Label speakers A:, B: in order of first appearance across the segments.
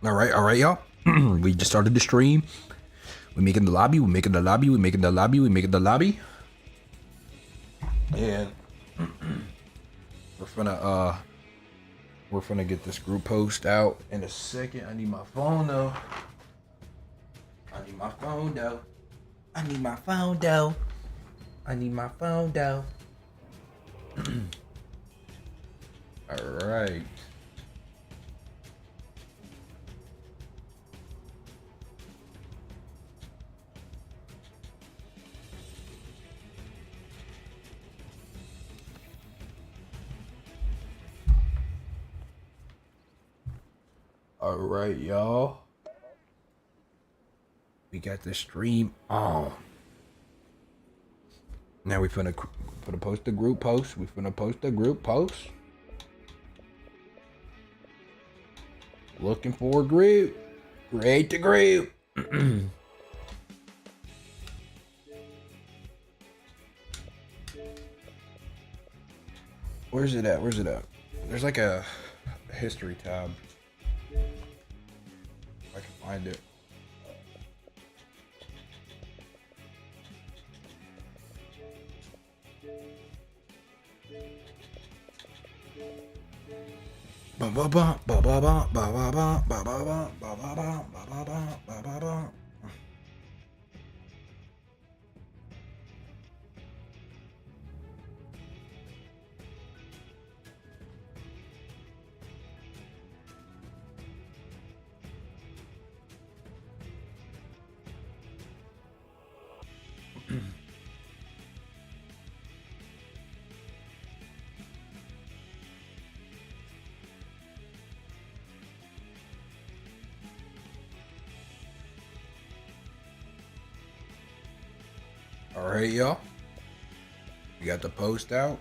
A: All right, y'all. We just started the stream. We're making the lobby. We're making the lobby. We're making the lobby. We're making the lobby. And we're finna get this group post out in a second. I need my phone though. I need my phone though. I need my phone though. I need my phone though. All right. All right, y'all. We got the stream on. Now we finna post the group post. We finna post the group post. Looking for a group. Create the group. Where's it at? Where's it at? There's like a history tab. If I can find it. Ba ba ba ba ba ba ba ba ba ba ba ba ba ba ba ba ba ba. All right, y'all. We got the post out.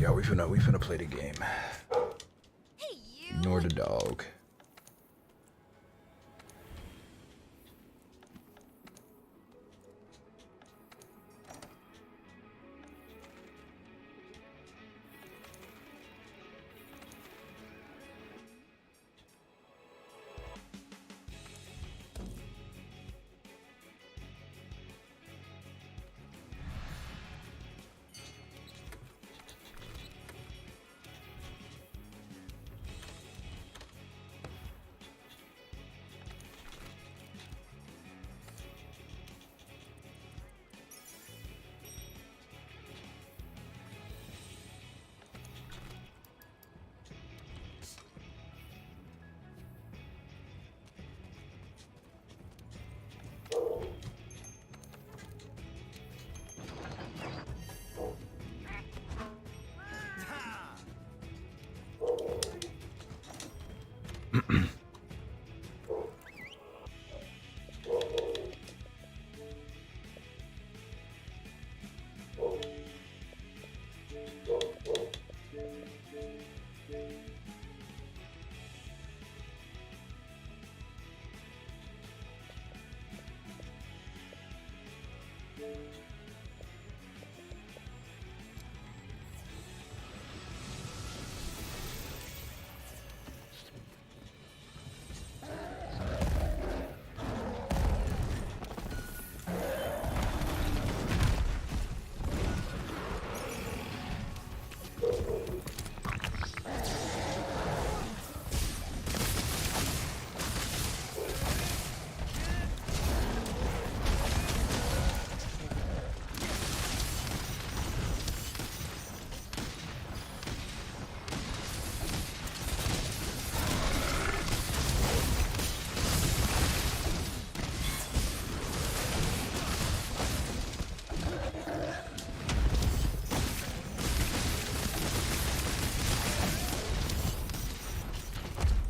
A: y'all. We finna play the game.
B: Hey, you.
A: Ignore the dog.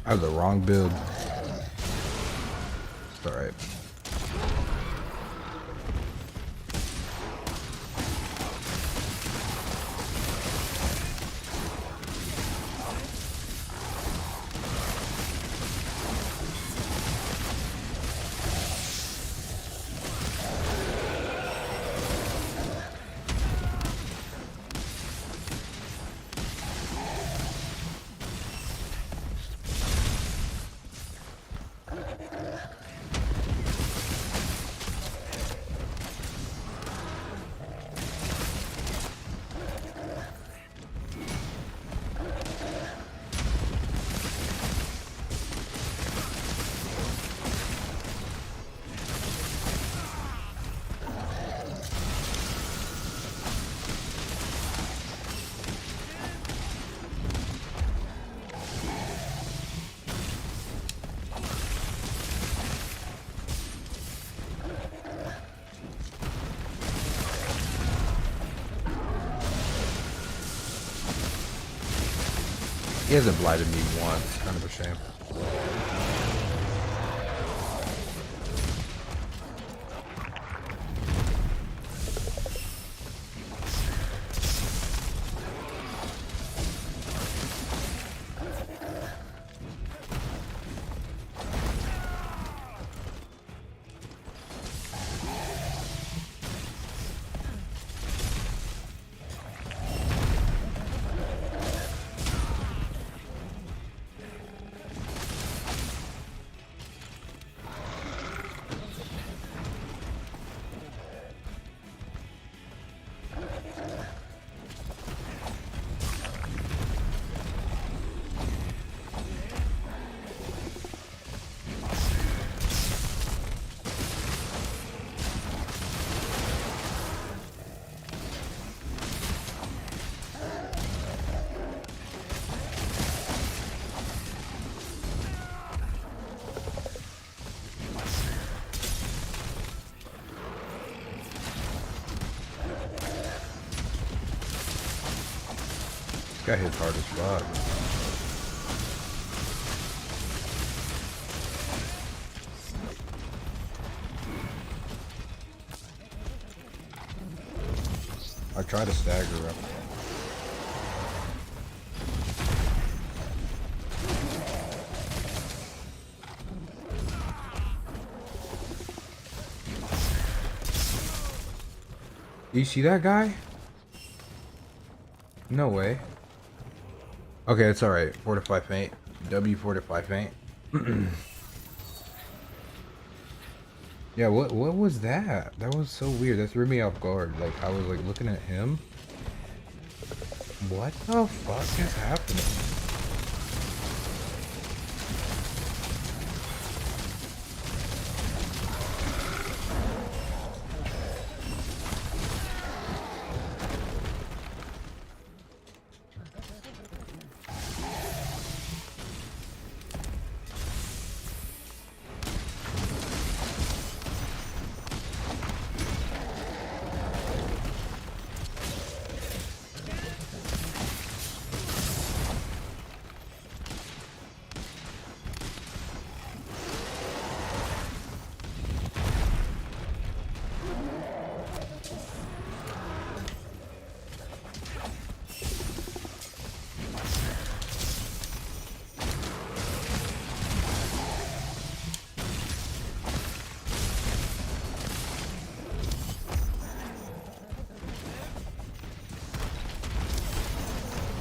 A: I have the wrong build. It's alright. He hasn't blighted me once. Kind of a shame. Guy hits hard as fuck. I try to stagger up. You see that guy? No way. Okay, it's alright. Fortify Feint. W Fortify Feint. Yeah, what was that? That was so weird. That threw me off guard. Like, I was like looking at him. What the fuck is happening?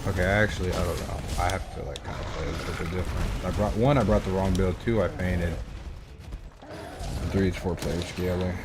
A: Okay, actually, I don't know. I have to like kind of play this a little bit different. I brought the wrong build. 2, I painted. 3, it's 4-player scaling.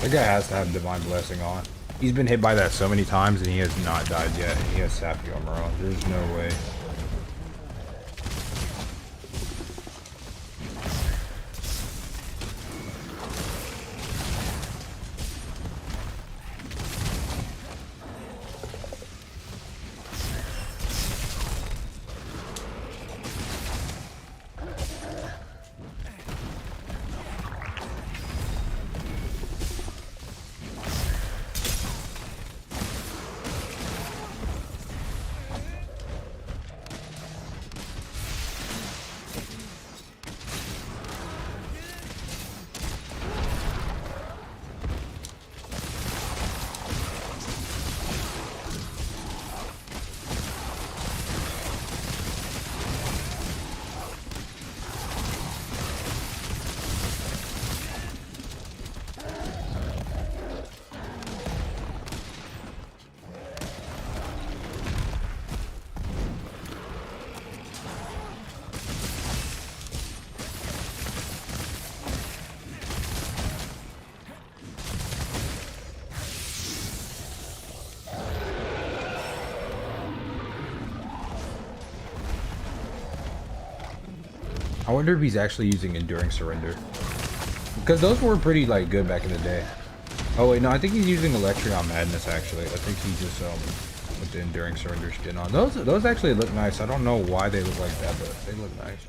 A: That guy has to have Divine Blessing on. He's been hit by that so many times and he has not died yet. He has Sappy armor on. There's no way. I wonder if he's actually using Enduring Surrender. Because those were pretty, like, good back in the day. Oh, wait, no, I think he's using Electrion Madness, actually. I think he just, with the Enduring Surrender skin on. Those actually look nice. I don't know why they look like that, but they look nice.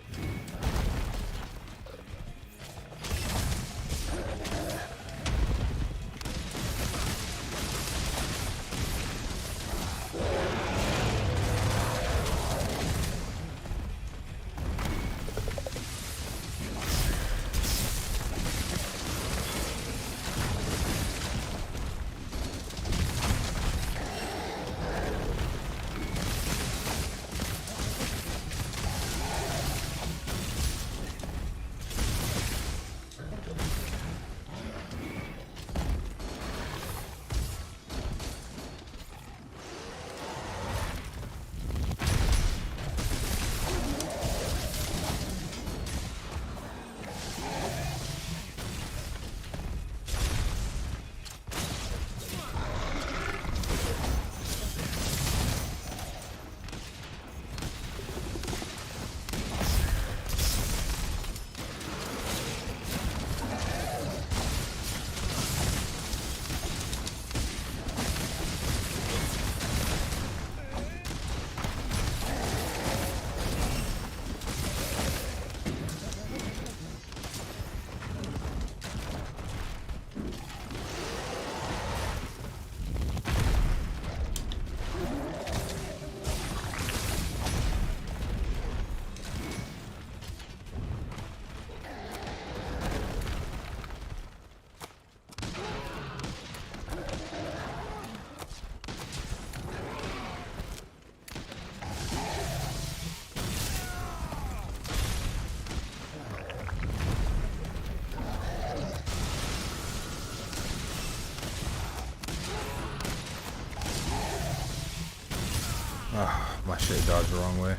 A: Ah, my shit dodged the wrong way.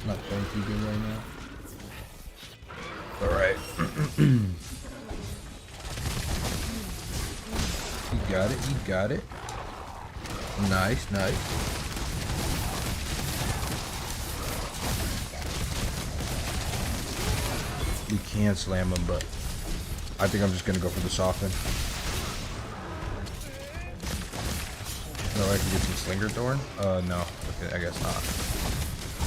A: Not playing too good right now. Alright. You got it, you got it. Nice, nice. We can slam him, but I think I'm just gonna go for the soften. No, I can get some Slinger Thorn? No. Okay, I guess not.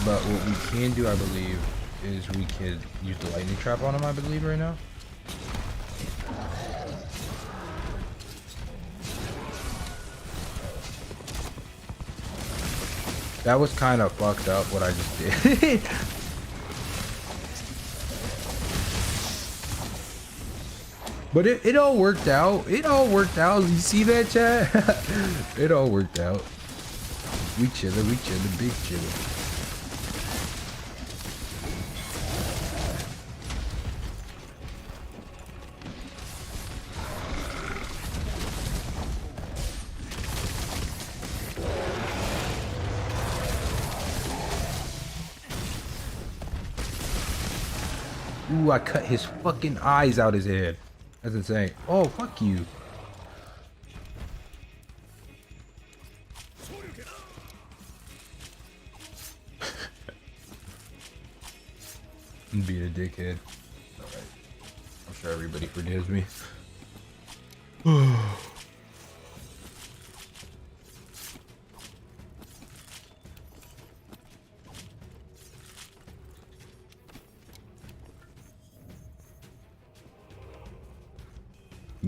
A: But what we can do, I believe, is we could use the lightning trap on him, I believe, right now. That was kind of fucked up what I just did. But it all worked out. It all worked out. You see that, chat? It all worked out. We chillin', big chillin'. Ooh, I cut his fucking eyes out his head. That's insane. Oh, fuck you. I'm being a dickhead. Alright. I'm sure everybody forgives me.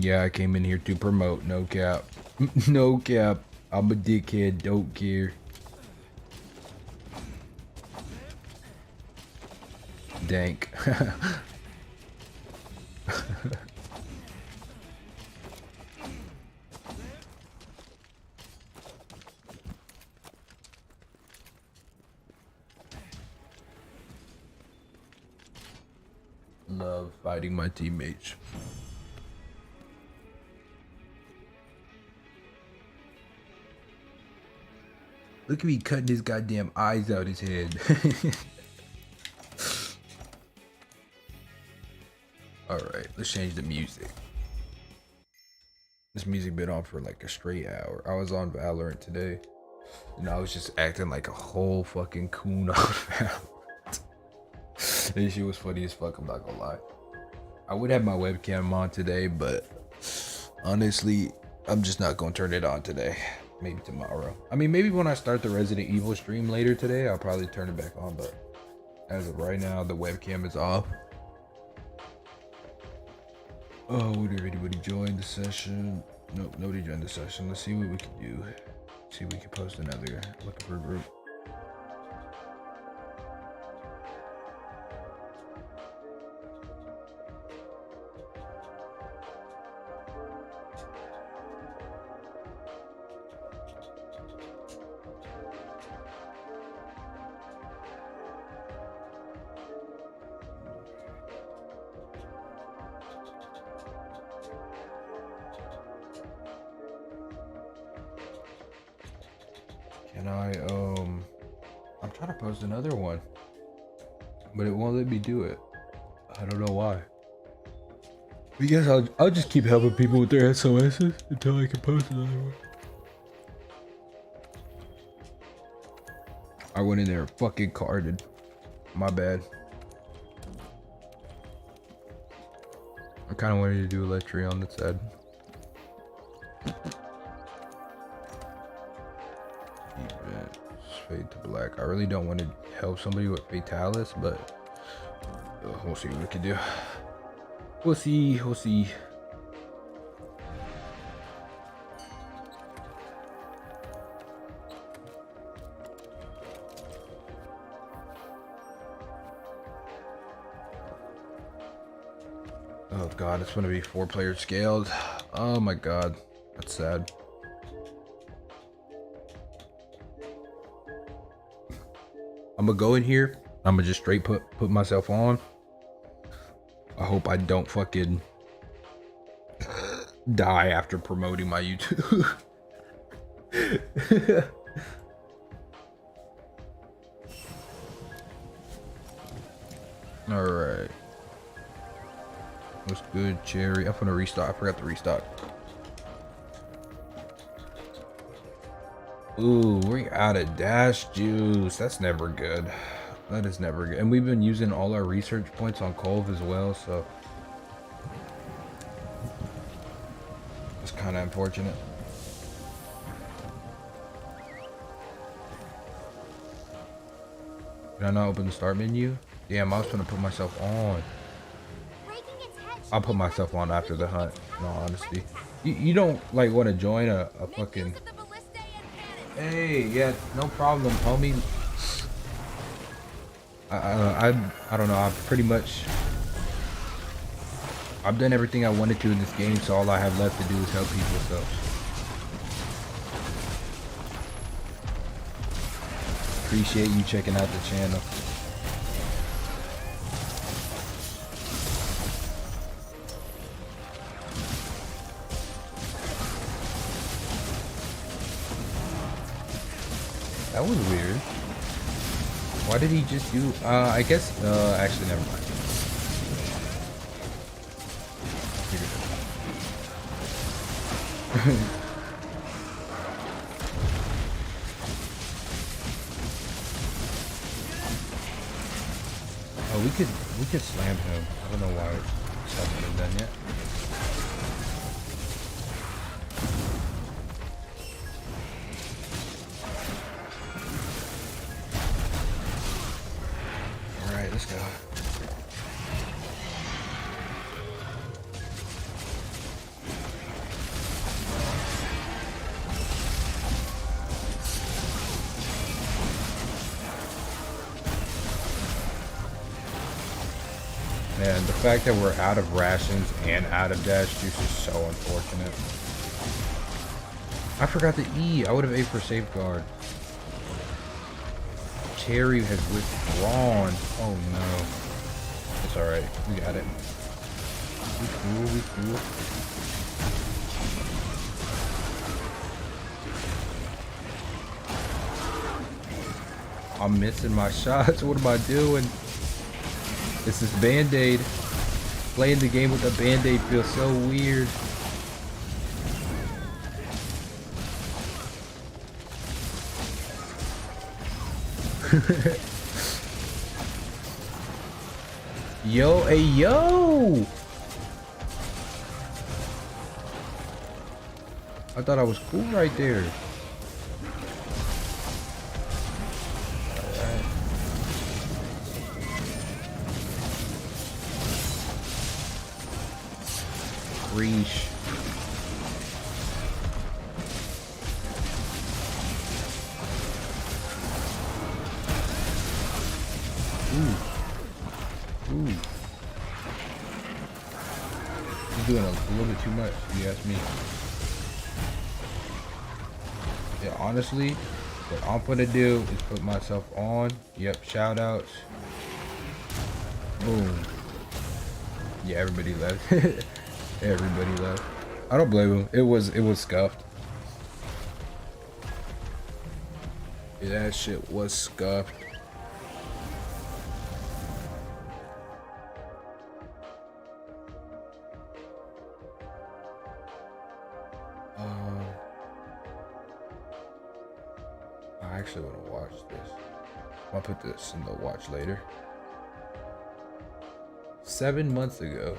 A: Yeah, I came in here to promote. No cap. No cap. I'm a dickhead. Don't care. Dank. Love fighting my teammates. Look at me cutting his goddamn eyes out his head. Alright, let's change the music. This music been on for like a straight hour. I was on Valorant today, and I was just acting like a whole fucking coon on Valorant. This shit was funny as fuck, I'm not gonna lie. I would have my webcam on today, but honestly, I'm just not gonna turn it on today. Maybe tomorrow. I mean, maybe when I start the Resident Evil stream later today, I'll probably turn it back on, but as of right now, the webcam is off. Oh, would anybody join the session? Nope, nobody joined the session. Let's see what we can do. See if we can post another. Looking for a group. Can I'm trying to post another one, but it won't let me do it. I don't know why. I guess I'll just keep helping people with their SOSs until I can post another one. I went in there fucking carded. My bad. I kind of wanted to do Electrion, that's sad. Fade to black. I really don't want to help somebody with Fatalis, but we'll see what we can do. We'll see. We'll see. Oh god, it's gonna be 4-player scaled. Oh my god, that's sad. I'm gonna go in here. I'm gonna just straight put myself on. I hope I don't fucking die after promoting my YouTube. All right. What's good, Cherry? I'm gonna restock. I forgot to restock. Ooh, we're out of dash juice. That's never good. That is never good. And we've been using all our research points on Cove as well, so it's kind of unfortunate. Did I not open the start menu? Damn, I was gonna put myself on. I'll put myself on after the hunt, in all honesty. You don't like want to join a fucking... Hey, yeah, no problem, homie. I don't know. I've done everything I wanted to in this game, so all I have left to do is help people. So appreciate you checking out the channel. That was weird. Why did he just do, I guess, actually, never mind. Oh, we could slam him. I don't know why this hasn't been done yet. All right, let's go. Man, the fact that we're out of rations and out of dash juice is so unfortunate. I forgot the E. I would have ate for safeguard. Cherry has withdrawn. Oh no. It's alright. We got it. We cool, we cool. I'm missing my shots. What am I doing? This is Band-Aid. Playing the game with a Band-Aid feels so weird. Yo, hey, yo! I thought I was cool right there. Alright. Reach. Ooh. He's doing a little bit too much, if you ask me. Yeah, honestly, what I'm gonna do is put myself on. Yep, shout outs. Boom. Yeah, everybody left. Everybody left. I don't blame him. It was scuffed. Yeah, that shit was scuffed. I actually want to watch this. I'll put this in the watch later. 7 months ago.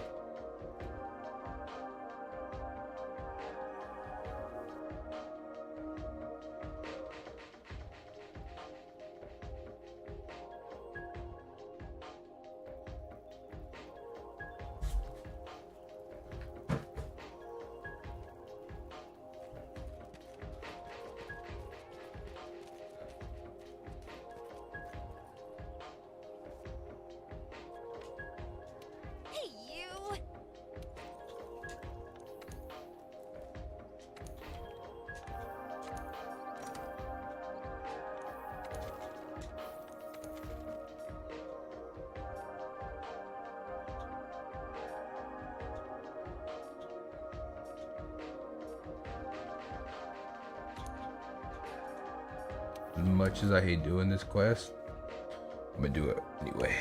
B: Hey, you!
A: As much as I hate doing this quest, I'm gonna do it anyway.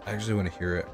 A: I actually want to hear it.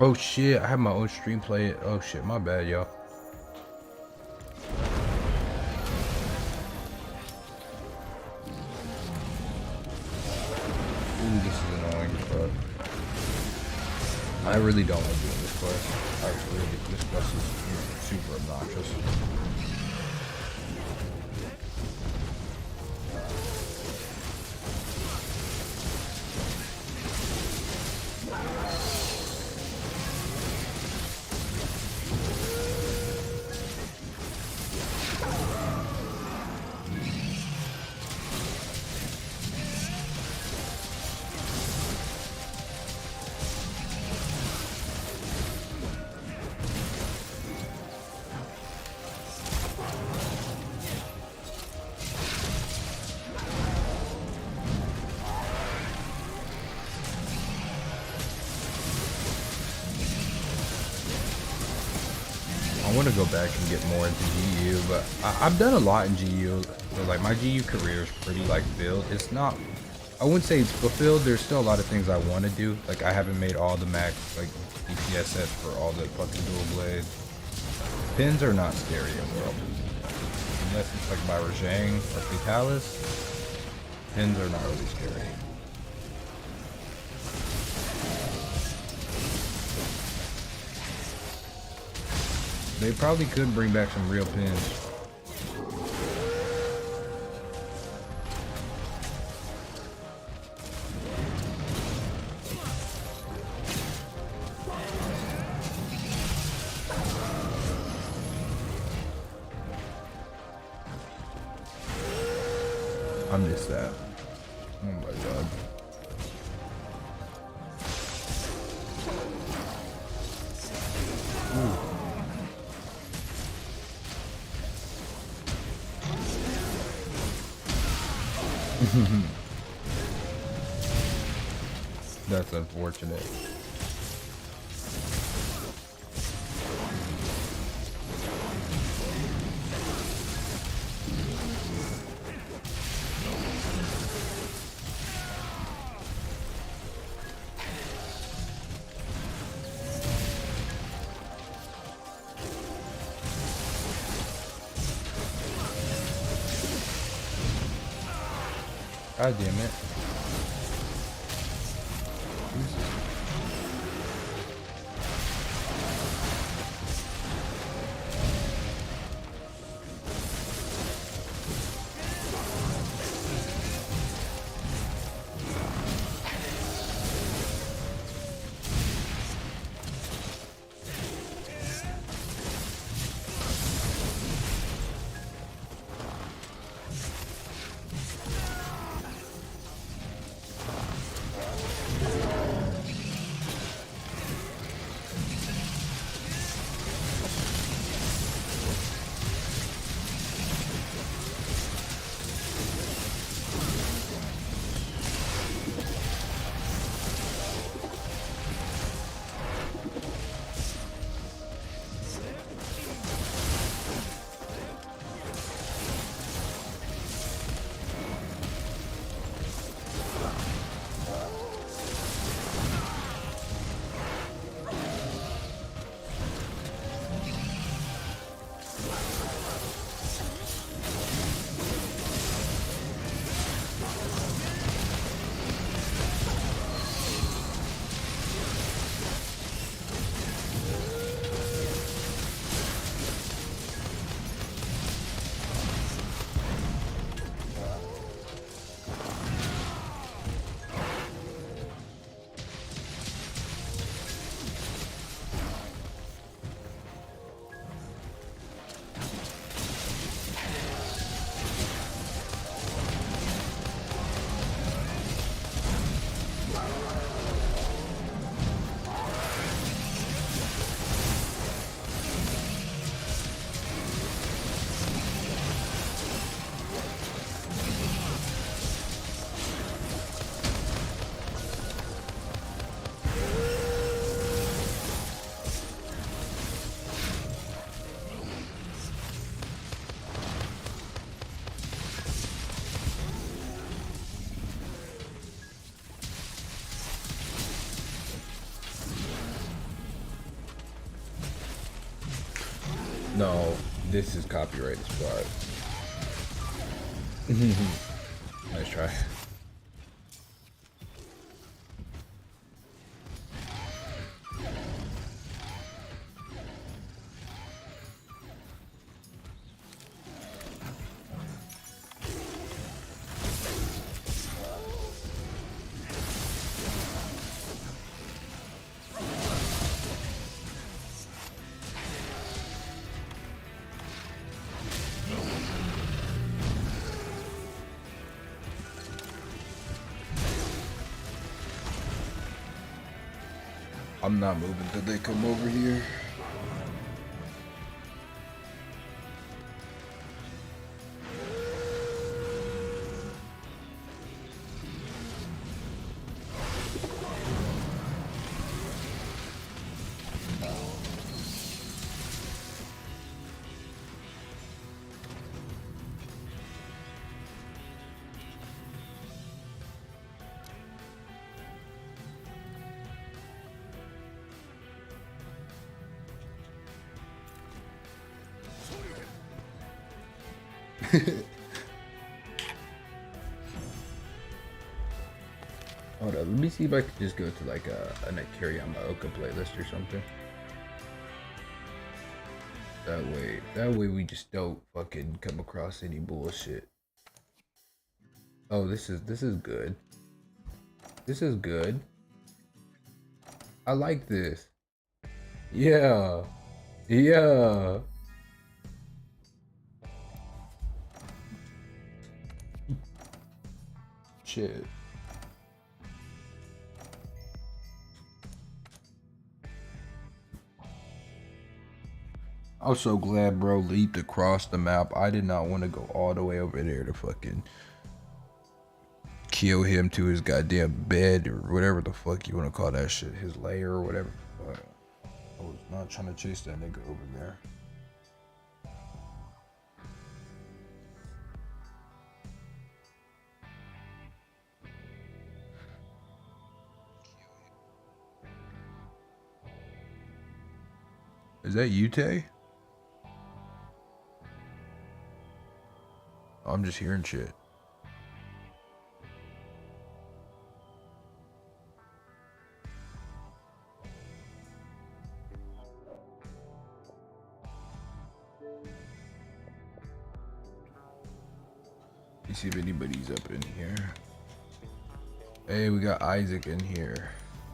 A: Oh shit, I have my own stream play it. Oh shit, my bad, y'all. Ooh, this is annoying, but I really don't like doing this quest. This quest is super obnoxious. I want to go back and get more into GU, but I've done a lot in GU. So like my GU career is pretty like filled. It's not, I wouldn't say it's fulfilled. There's still a lot of things I want to do. Like I haven't made all the max like DPS sets for all the fucking dual blades. Pins are not scary in World, unless it's like by Rajang or Fatalis. Pins are not really scary. They probably could bring back some real pins. I miss that. Oh my god. That's unfortunate. God damn it. No, this is copyrighted spot. Nice try. I'm not moving till they come over here. Hold up, let me see if I can just go to like a Akiriyama Oka playlist or something. That way we just don't fucking come across any bullshit. Oh, this is good. This is good. I like this. Yeah. Yeah. Shit. I was so glad bro leaped across the map. I did not want to go all the way over there to fucking kill him to his goddamn bed or whatever the fuck you want to call that shit. His lair or whatever. But I was not trying to chase that nigga over there. Is that Yute? I'm just hearing shit. Let's see if anybody's up in here. Hey, we got Isaac in here.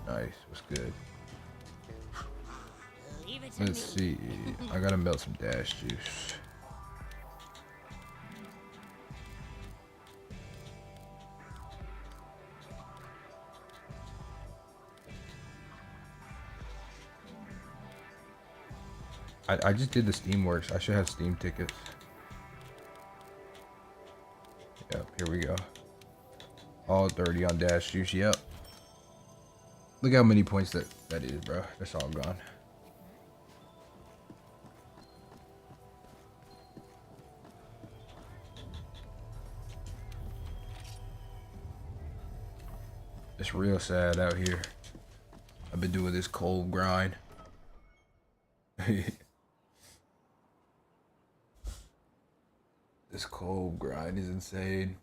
A: Nice, what's good? Let's see. I gotta melt some dash juice. I just did the Steamworks. I should have Steam tickets. Yep, here we go. All 30 on dash juice. Yep. Look how many points that is, bro. That's all gone. It's real sad out here. I've been doing this cold grind. This cold grind is insane.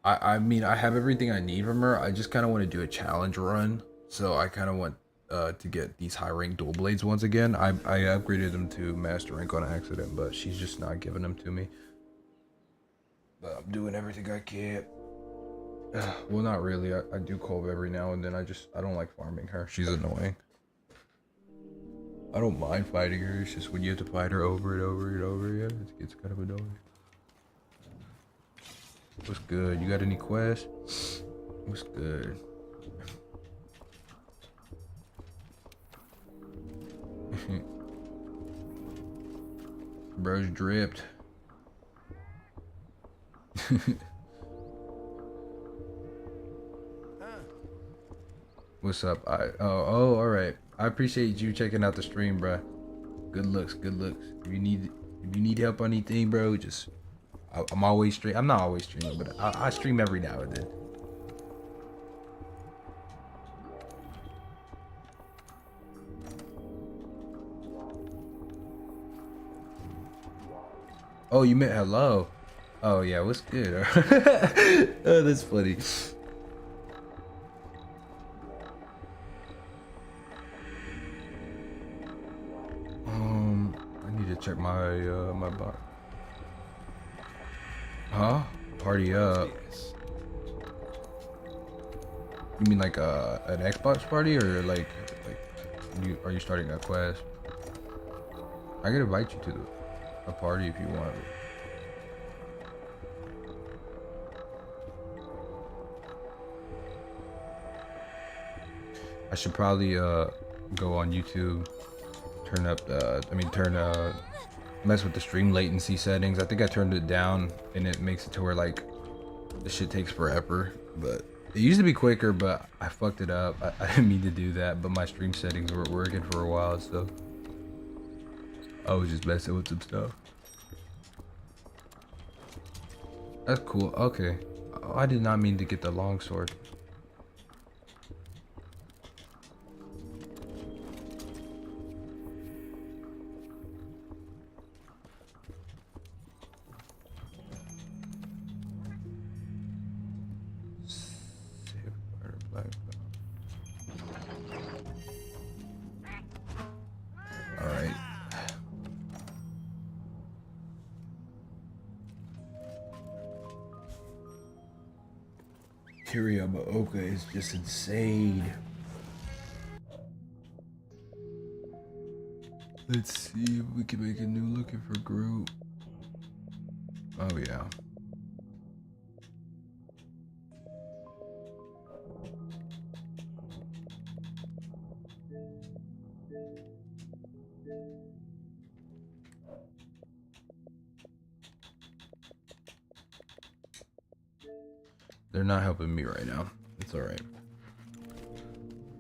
A: I mean, I have everything I need from her. I just kind of want to do a challenge run. So I kind of want to get these high rank dual blades once again. I upgraded them to master rank on accident, but she's just not giving them to me. But I'm doing everything I can. Well, not really. I do Cove every now and then. I don't like farming her. She's annoying. I don't mind fighting her. It's just when you have to fight her over and over and over again, it gets kind of annoying. What's good? You got any quests? What's good? Bro's dripped. What's up? Oh, all right. I appreciate you checking out the stream, bro. Good looks, good looks. If you need help on anything, bro, just I'm always stream. I'm not always streaming, but I stream every now and then. Oh, you meant hello. Oh yeah, what's good? Oh, that's funny. I need to check my my bot. Huh? Party up. You mean like an Xbox party or like you are you starting a quest? I can invite you to a party if you want. I should probably go on YouTube, turn up mess with the stream latency settings. I think I turned it down and it makes it to where like the shit takes forever, but it used to be quicker, but I fucked it up. I didn't mean to do that, but my stream settings weren't working for a while, so I was just messing with some stuff. That's cool. Okay. Oh, I did not mean to get the longsword. Alright. Kiriyama Oka is just insane. Let's see if we can make a new looking for group. Oh yeah. They're not helping me right now. It's alright.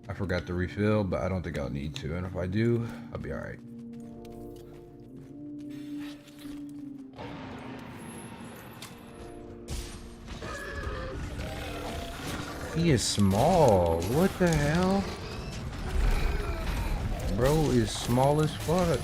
A: I forgot to refill, but I don't think I'll need to. And if I do, I'll be alright. He is small. What the hell? Bro is small as fuck.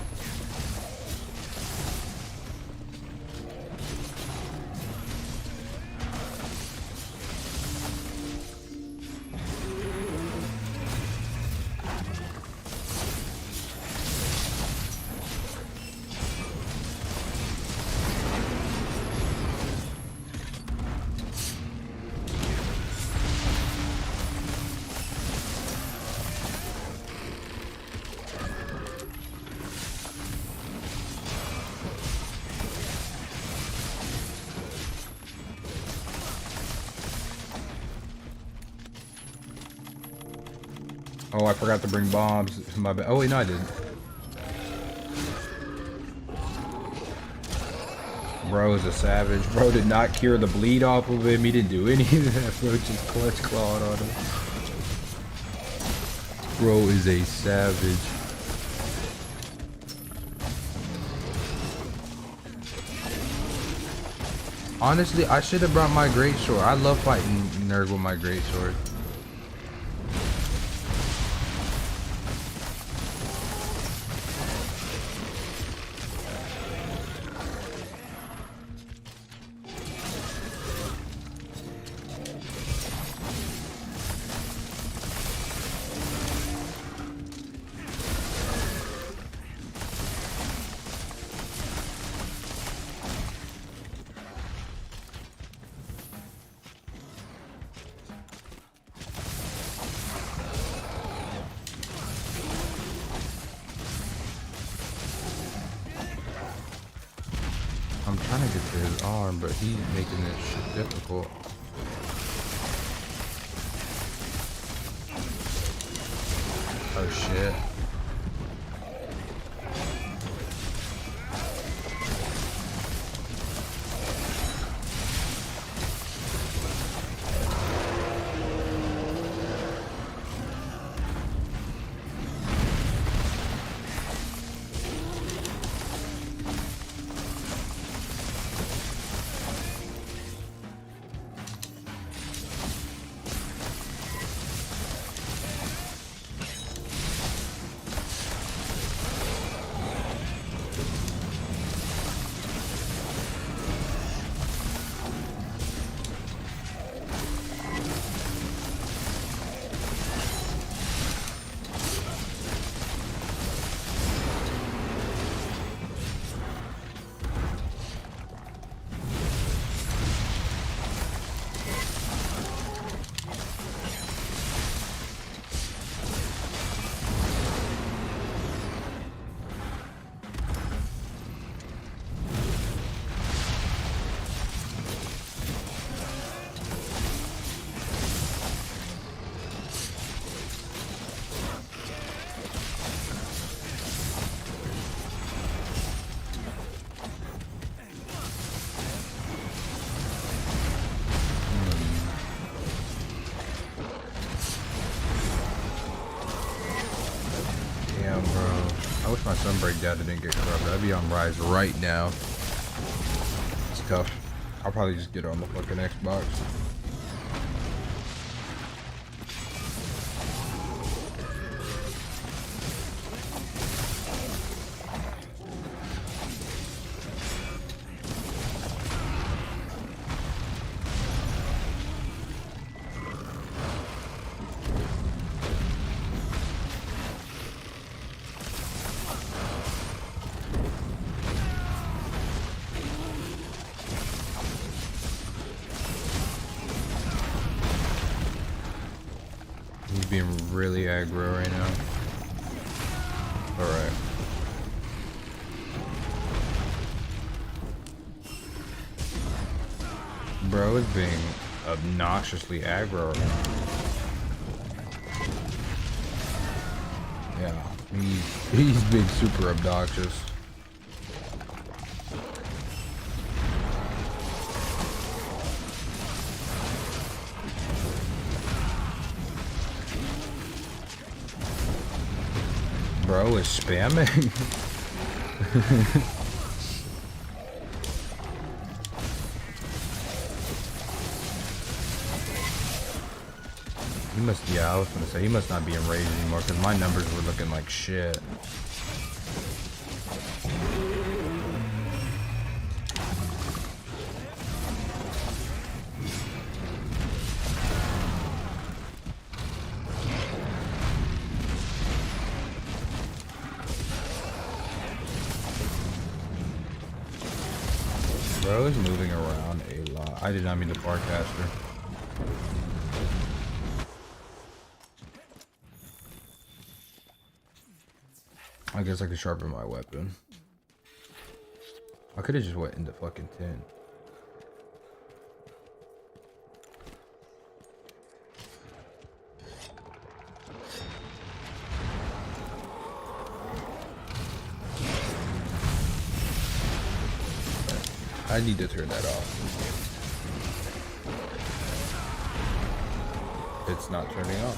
A: Oh, I forgot to bring bombs. My bad. Oh wait, no, I didn't. Bro is a savage. Bro did not cure the bleed off of him. He didn't do any of that. Bro just clutch clawed on him. Bro is a savage. Honestly, I should have brought my greatsword. I love fighting Nurg with my greatsword. I'm trying to get to his arm, but he's making this shit difficult. Oh shit. wish my Sunbreak data didn't get corrupted. I'd be on Rise right now. It's tough. I'll probably just get it on the fucking Xbox. He's being really aggro right now. Alright. Bro is being obnoxiously aggro. Yeah, he's being super obnoxious. Bro is spamming. He must, yeah, I was gonna say, he must not be enraged anymore because my numbers were looking like shit. Bro is moving around a lot. I did not mean to Farcaster. I guess I could sharpen my weapon. I could have just went into fucking 10. I need to turn that off. It's not turning off.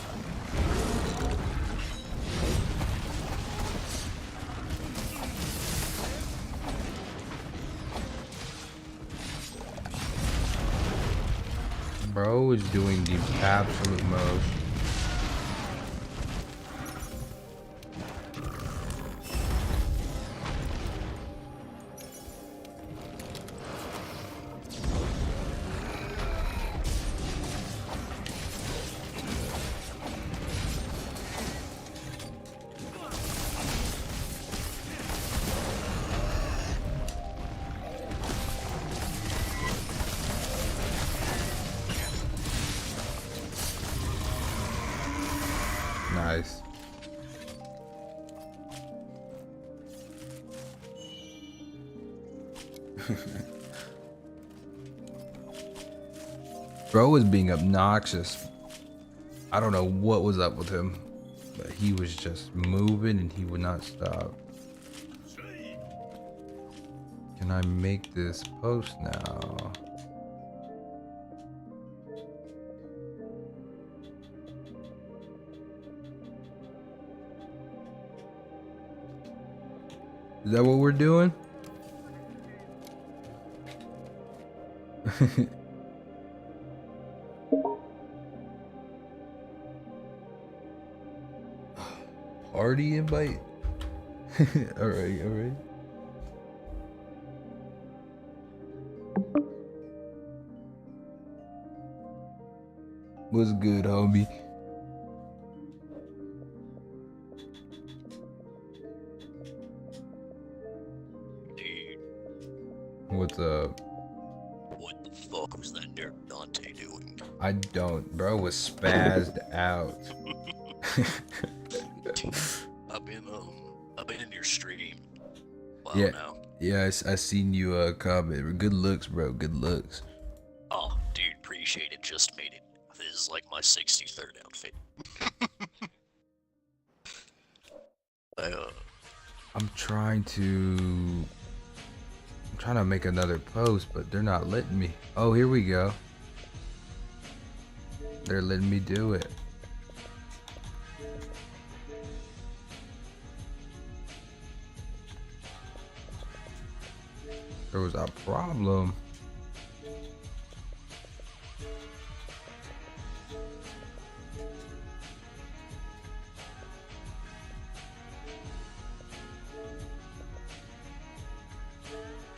A: Bro is doing the absolute most. Nice. Bro was being obnoxious. I don't know what was up with him, but he was just moving and he would not stop. Can I make this post now? Is that what we're doing? Party invite? Alright, alright. What's good, homie? What's up?
C: What the fuck was that Derek Dante doing?
A: I don't. Bro was spazzed out.
C: I've been in your stream. Wow,
A: Yeah.
C: now.
A: Yeah, I seen you comment. Good looks, bro. Good looks.
C: Oh, dude, appreciate it. Just made it. This is like my 63rd outfit.
A: I'm trying to make another post, but they're not letting me. Oh, here we go. They're letting me do it. There was a problem.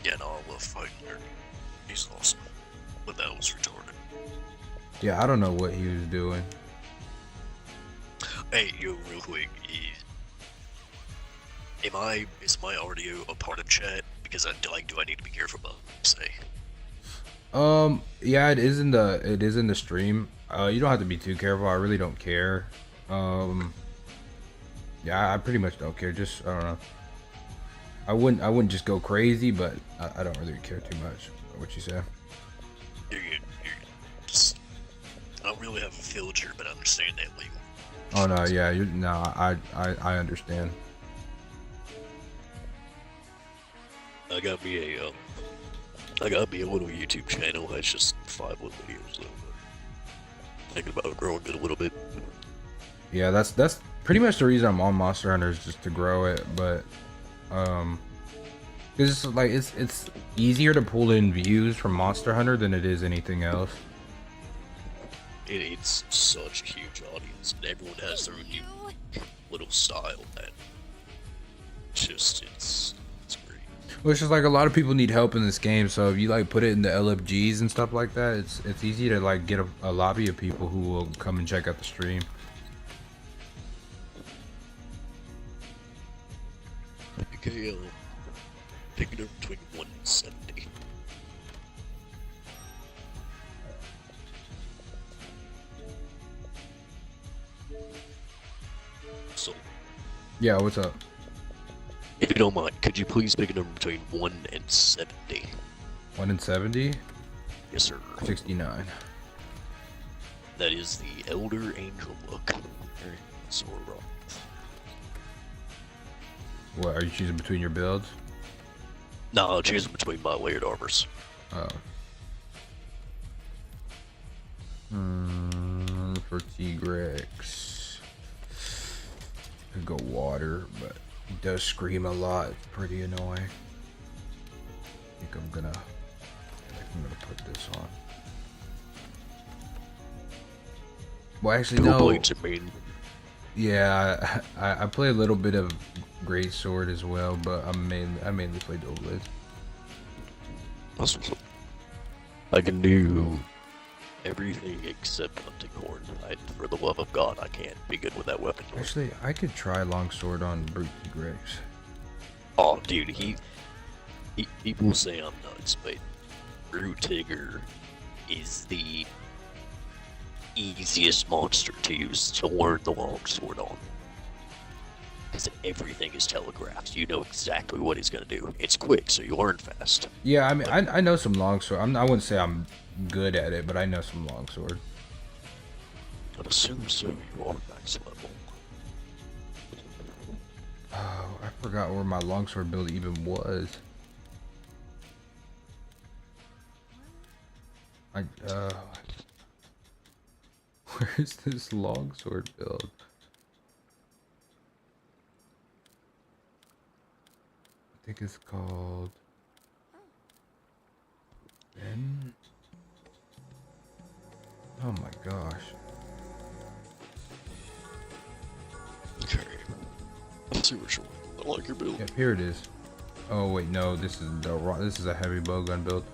C: Yeah, no, I love fighting her. He's awesome. But that was retarded.
A: Yeah, I don't know what he was doing.
C: Hey, yo, real quick. Is my audio a part of chat? Because do I need to be careful about what I say?
A: Yeah, it is in the stream. You don't have to be too careful. I really don't care. Yeah, I pretty much don't care. Just, I don't know. I wouldn't just go crazy, but I don't really care too much about what you say.
C: You're good. Just, I don't really have a filter, but I understand that legal.
A: Oh no, yeah, I understand.
C: I got me a little YouTube channel. That's just 5 little videos though. Thinking about growing it a little bit.
A: Yeah, that's pretty much the reason I'm on Monster Hunter, is just to grow it, but it's like it's easier to pull in views from Monster Hunter than it is anything else.
C: It's such a huge audience, and everyone has their own
B: You.
C: little style. That it's great.
A: Well, it's just like a lot of people need help in this game, so if you like put it in the LFGs and stuff like that, it's easy to like get a lobby of people who will come and check out the stream.
C: Okay, picking up between 1 and 70. So,
A: Yeah, what's up?
C: if you don't mind, could you please pick a number between 1 and 70?
A: 1 in 70?
C: Yes, sir.
A: 69.
C: That is the Elder Angel look. So we're wrong.
A: What, are you choosing between your builds?
C: No, I'll choose between my layered armors.
A: Oh. For T-Rex. Could go water, but he does scream a lot. It's pretty annoying. I think I'm gonna put this on. Well, actually,
C: Dual
A: no.
C: blades are mean.
A: Yeah, I play a little bit of Great Sword as well, but I mainly play dual blades.
C: Awesome. I can do everything except hunting horn. For the love of God, I can't be good with that weapon.
A: Actually, I could try longsword on Brute T-Rex.
C: Oh, dude, he people say I'm nuts, but Brute Tigger is the easiest monster to use to learn the longsword on. Because everything is telegraphed. You know exactly what he's gonna do. It's quick, so you learn fast.
A: Yeah, I mean, I know some longsword. I wouldn't say I'm good at it, but I know some longsword.
C: I'd assume so. You are max level.
A: Oh, I forgot where my longsword build even was. Where's this longsword build? I think it's called Ben. Oh my gosh.
C: Okay. Let's see which one. I like your build.
A: Yep, here it is. Oh wait, no, this is a heavy bowgun build.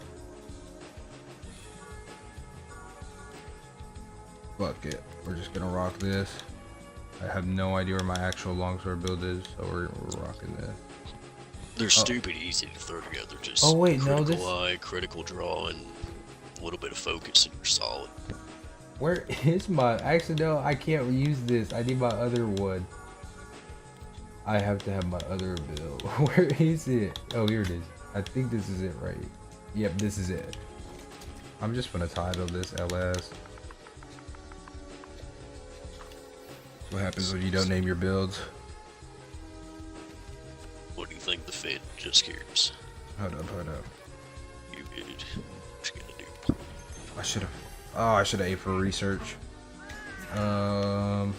A: Fuck it, we're just gonna rock this. I have no idea where my actual longsword build is, so we're rocking this.
C: They're stupid easy to throw together. Just
A: Oh, wait, no,
C: critical
A: this-
C: eye, critical draw, and a little bit of focus, and you're solid.
A: Where is my... Actually, no, I can't reuse this. I need my other one. I have to have my other build. Where is it? Oh, here it is. I think this is it, right? Yep, this is it. I'm just gonna title this LS. What happens when you don't name your builds?
C: What do you think the fit? Just curious.
A: Hold up.
C: You did. What you gonna do?
A: I should have... Oh, I should have ate for research. I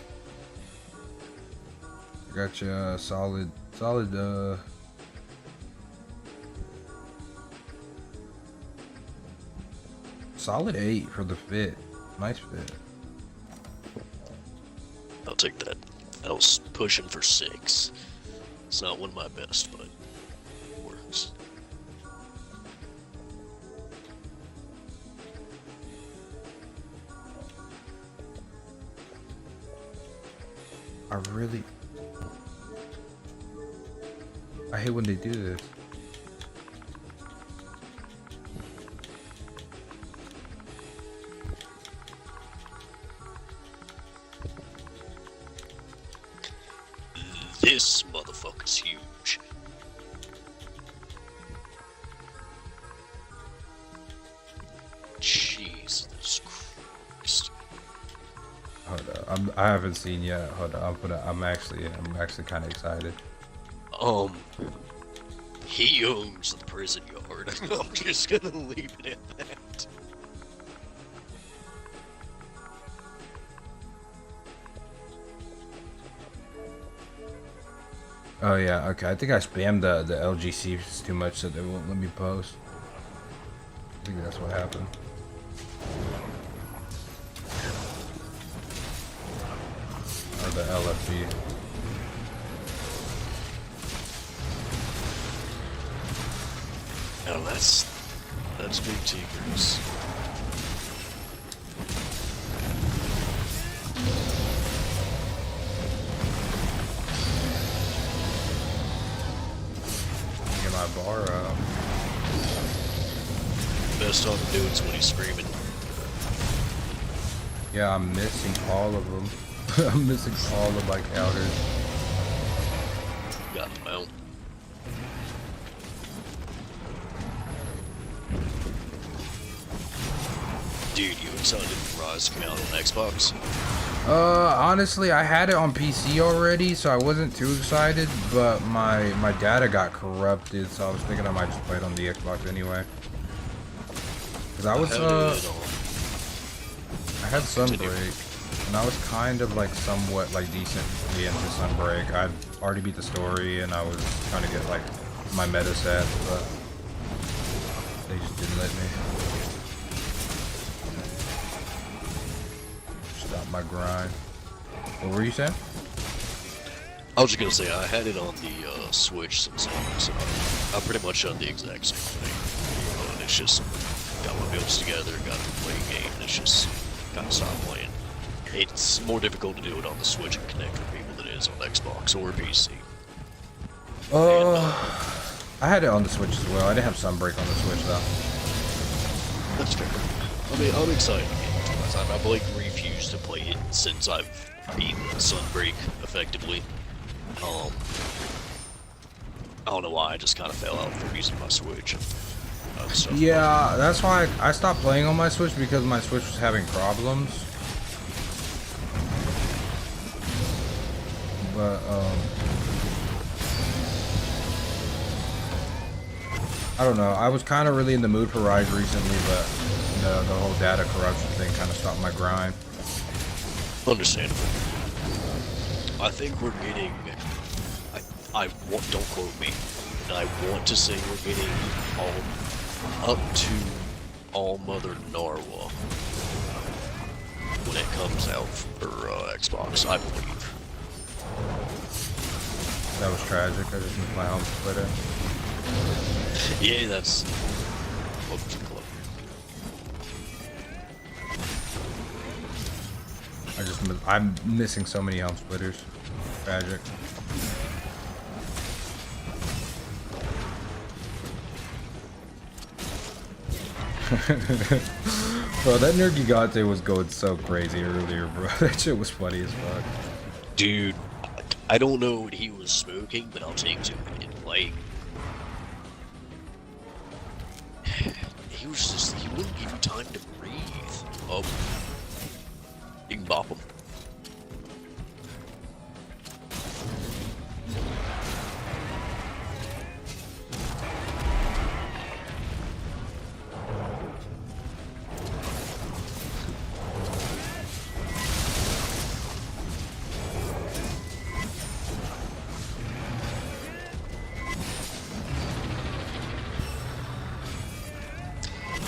A: got you solid, Solid 8 for the fit. Nice fit.
C: I'll take that. I was pushing for 6. It's not one of my best, but it works.
A: I hate when they do this.
C: This motherfucker's huge. Jesus Christ.
A: Hold up. I haven't seen yet. Hold up. I'm actually kind of excited.
C: He owns the prison yard. I'm just gonna leave it at that.
A: Oh yeah, okay. I think I spammed the LGC too much so they won't let me post. I think that's what happened. Or the LFG.
C: Oh, that's big Tigers.
A: Get my bar out.
C: Best on the dudes when he's screaming.
A: Yeah, I'm missing all of them. I'm missing all of my counters.
C: Got the mount. Dude, you excited for Rise to come out on Xbox?
A: Honestly, I had it on PC already, so I wasn't too excited, but my data got corrupted, so I was thinking I might just play it on the Xbox anyway. Cause I had Sunbreak, and I was kind of like somewhat like decently into Sunbreak. I'd already beat the story, and I was trying to get like my meta set, but they just didn't let me. Stop my grind. What were you saying?
C: I was just gonna say, I had it on the Switch since so I pretty much done the exact same thing. And it's just, got my builds together, got to play a game, and it's just, gotta stop playing. It's more difficult to do it on the Switch and connect with people than it is on Xbox or PC.
A: I had it on the Switch as well. I didn't have Sunbreak on the Switch though.
C: That's fair. I mean, I'm excited to get into it. I've like refused to play it since I've beaten Sunbreak effectively. I don't know why, I just kind of fell out from using my Switch.
A: Yeah, that's why I stopped playing on my Switch, because my Switch was having problems. But, I don't know. I was kind of really in the mood for Rise recently, but the whole data corruption thing kind of stopped my grind.
C: Understandable. I think we're getting... don't quote me. I want to say we're getting up to All Mother Narwa when it comes out for Xbox, I believe.
A: That was tragic. I just missed my home splitter.
C: Yeah, that's... Welcome to the club.
A: I'm missing so many helm splitters. Tragic. Bro, that Nergigante was going so crazy earlier, bro. That shit was funny as fuck.
C: Dude, I don't know what he was smoking, but I'll take to it. Like, he was just, he wouldn't give you time to breathe. Oh, you can bop him.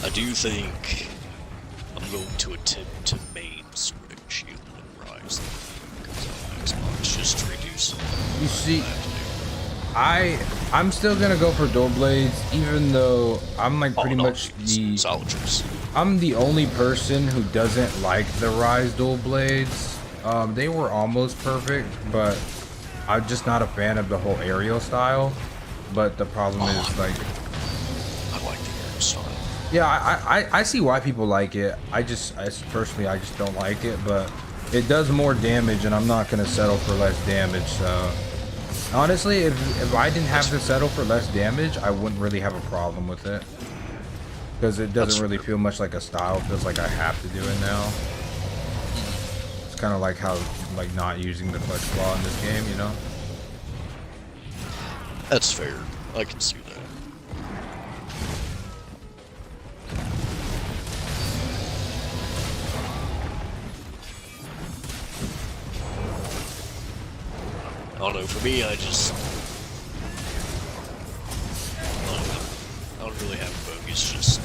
C: I do think going to attempt to main switch Shield and Rise because Xbox just to reduce.
A: You see, I'm still gonna go for dual blades, even though I'm like pretty much the
C: solid choice.
A: I'm the only person who doesn't like the Rise dual blades. They were almost perfect, but I'm just not a fan of the whole aerial style. But the problem is like,
C: I like the aerial style.
A: yeah, I see why people like it. Personally, I just don't like it, but it does more damage, and I'm not gonna settle for less damage. So honestly, if I didn't have to settle for less damage, I wouldn't really have a problem with it. Because it doesn't really feel much like a style. It feels like I have to do it now. It's kind of like how, like, not using the clutch claw in this game, you know?
C: That's fair. I can see that. I don't know, for me, I just... I don't really have a focus, just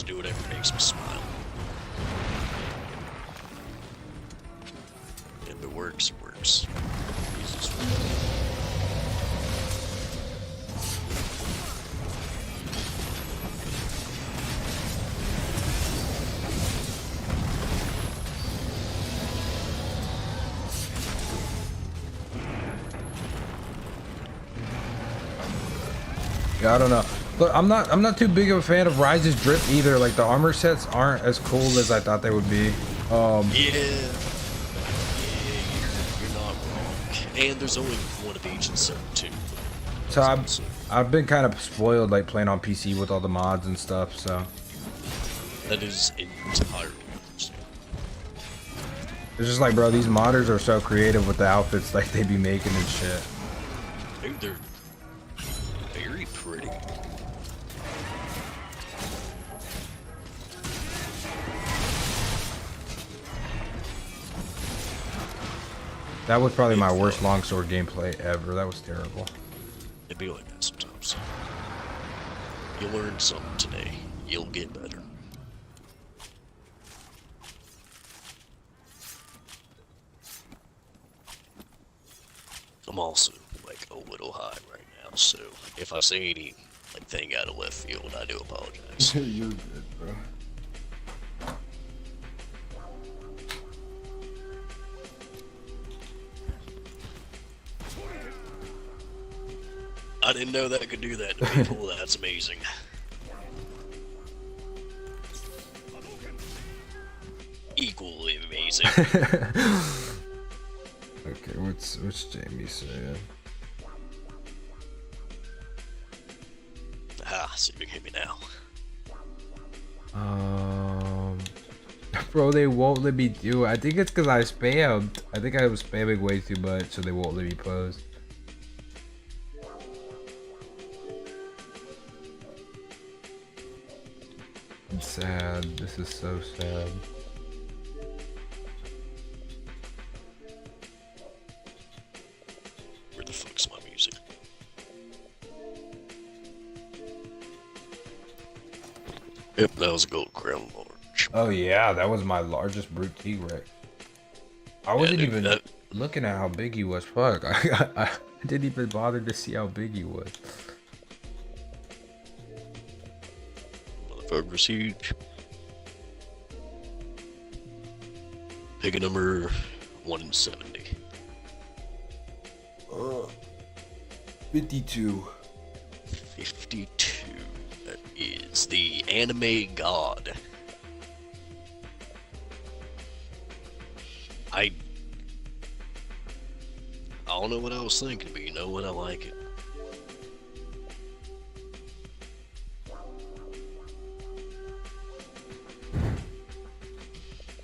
C: do whatever makes me smile. If it works, it works. Easiest way.
A: Yeah, I don't know. But I'm not too big of a fan of Rise's drip either. Like, the armor sets aren't as cool as I thought they would be.
C: Yeah, you're not wrong. And there's only one of each in 7-2.
A: So I've been kind of spoiled, like, playing on PC with all the mods and stuff, so.
C: That is entirely understandable.
A: It's just like, bro, these modders are so creative with the outfits like they be making and shit.
C: Dude, they're very pretty.
A: That was probably my worst longsword gameplay ever. That was terrible.
C: It'd be like that sometimes. You'll learn something today. You'll get better. I'm also like a little high right now, so if I say any like thing out of left field, I do apologize.
A: You're good, bro.
C: I didn't know that could do that to people. That's amazing. Equally amazing.
A: Okay, what's Jamie saying?
C: Ah, so you can hear me now.
A: Bro, they won't let me do it. I think it's because I spammed. I think I was spamming way too much, so they won't let me post. I'm sad. This is so sad.
C: Where the fuck's my music? Yep, that was a gold crown large.
A: Oh yeah, that was my largest brute T-Rex. I wasn't
C: dude,
A: even looking at how big he was. Fuck, I didn't even bother to see how big he was.
C: Motherfucker's huge. Pick a number 1 in 70.
A: 52.
C: 52. That is the anime god. I don't know what I was thinking, but you know what? I like it.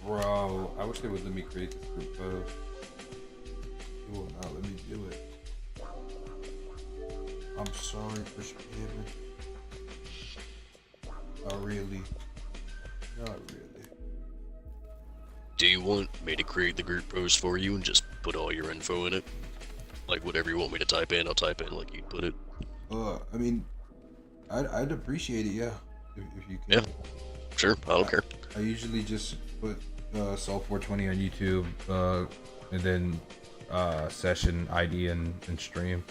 A: Bro, I wish they would let me create this group post. You will not let me do it. I'm sorry for spamming. Not really. Not really.
C: Do you want me to create the group post for you and just put all your info in it? Like whatever you want me to type in, I'll type in like you put it.
A: I mean, I'd appreciate it, yeah. If you can.
C: Yeah. Sure, I don't care.
A: I usually just put Soul 420 on YouTube, and then session ID and stream.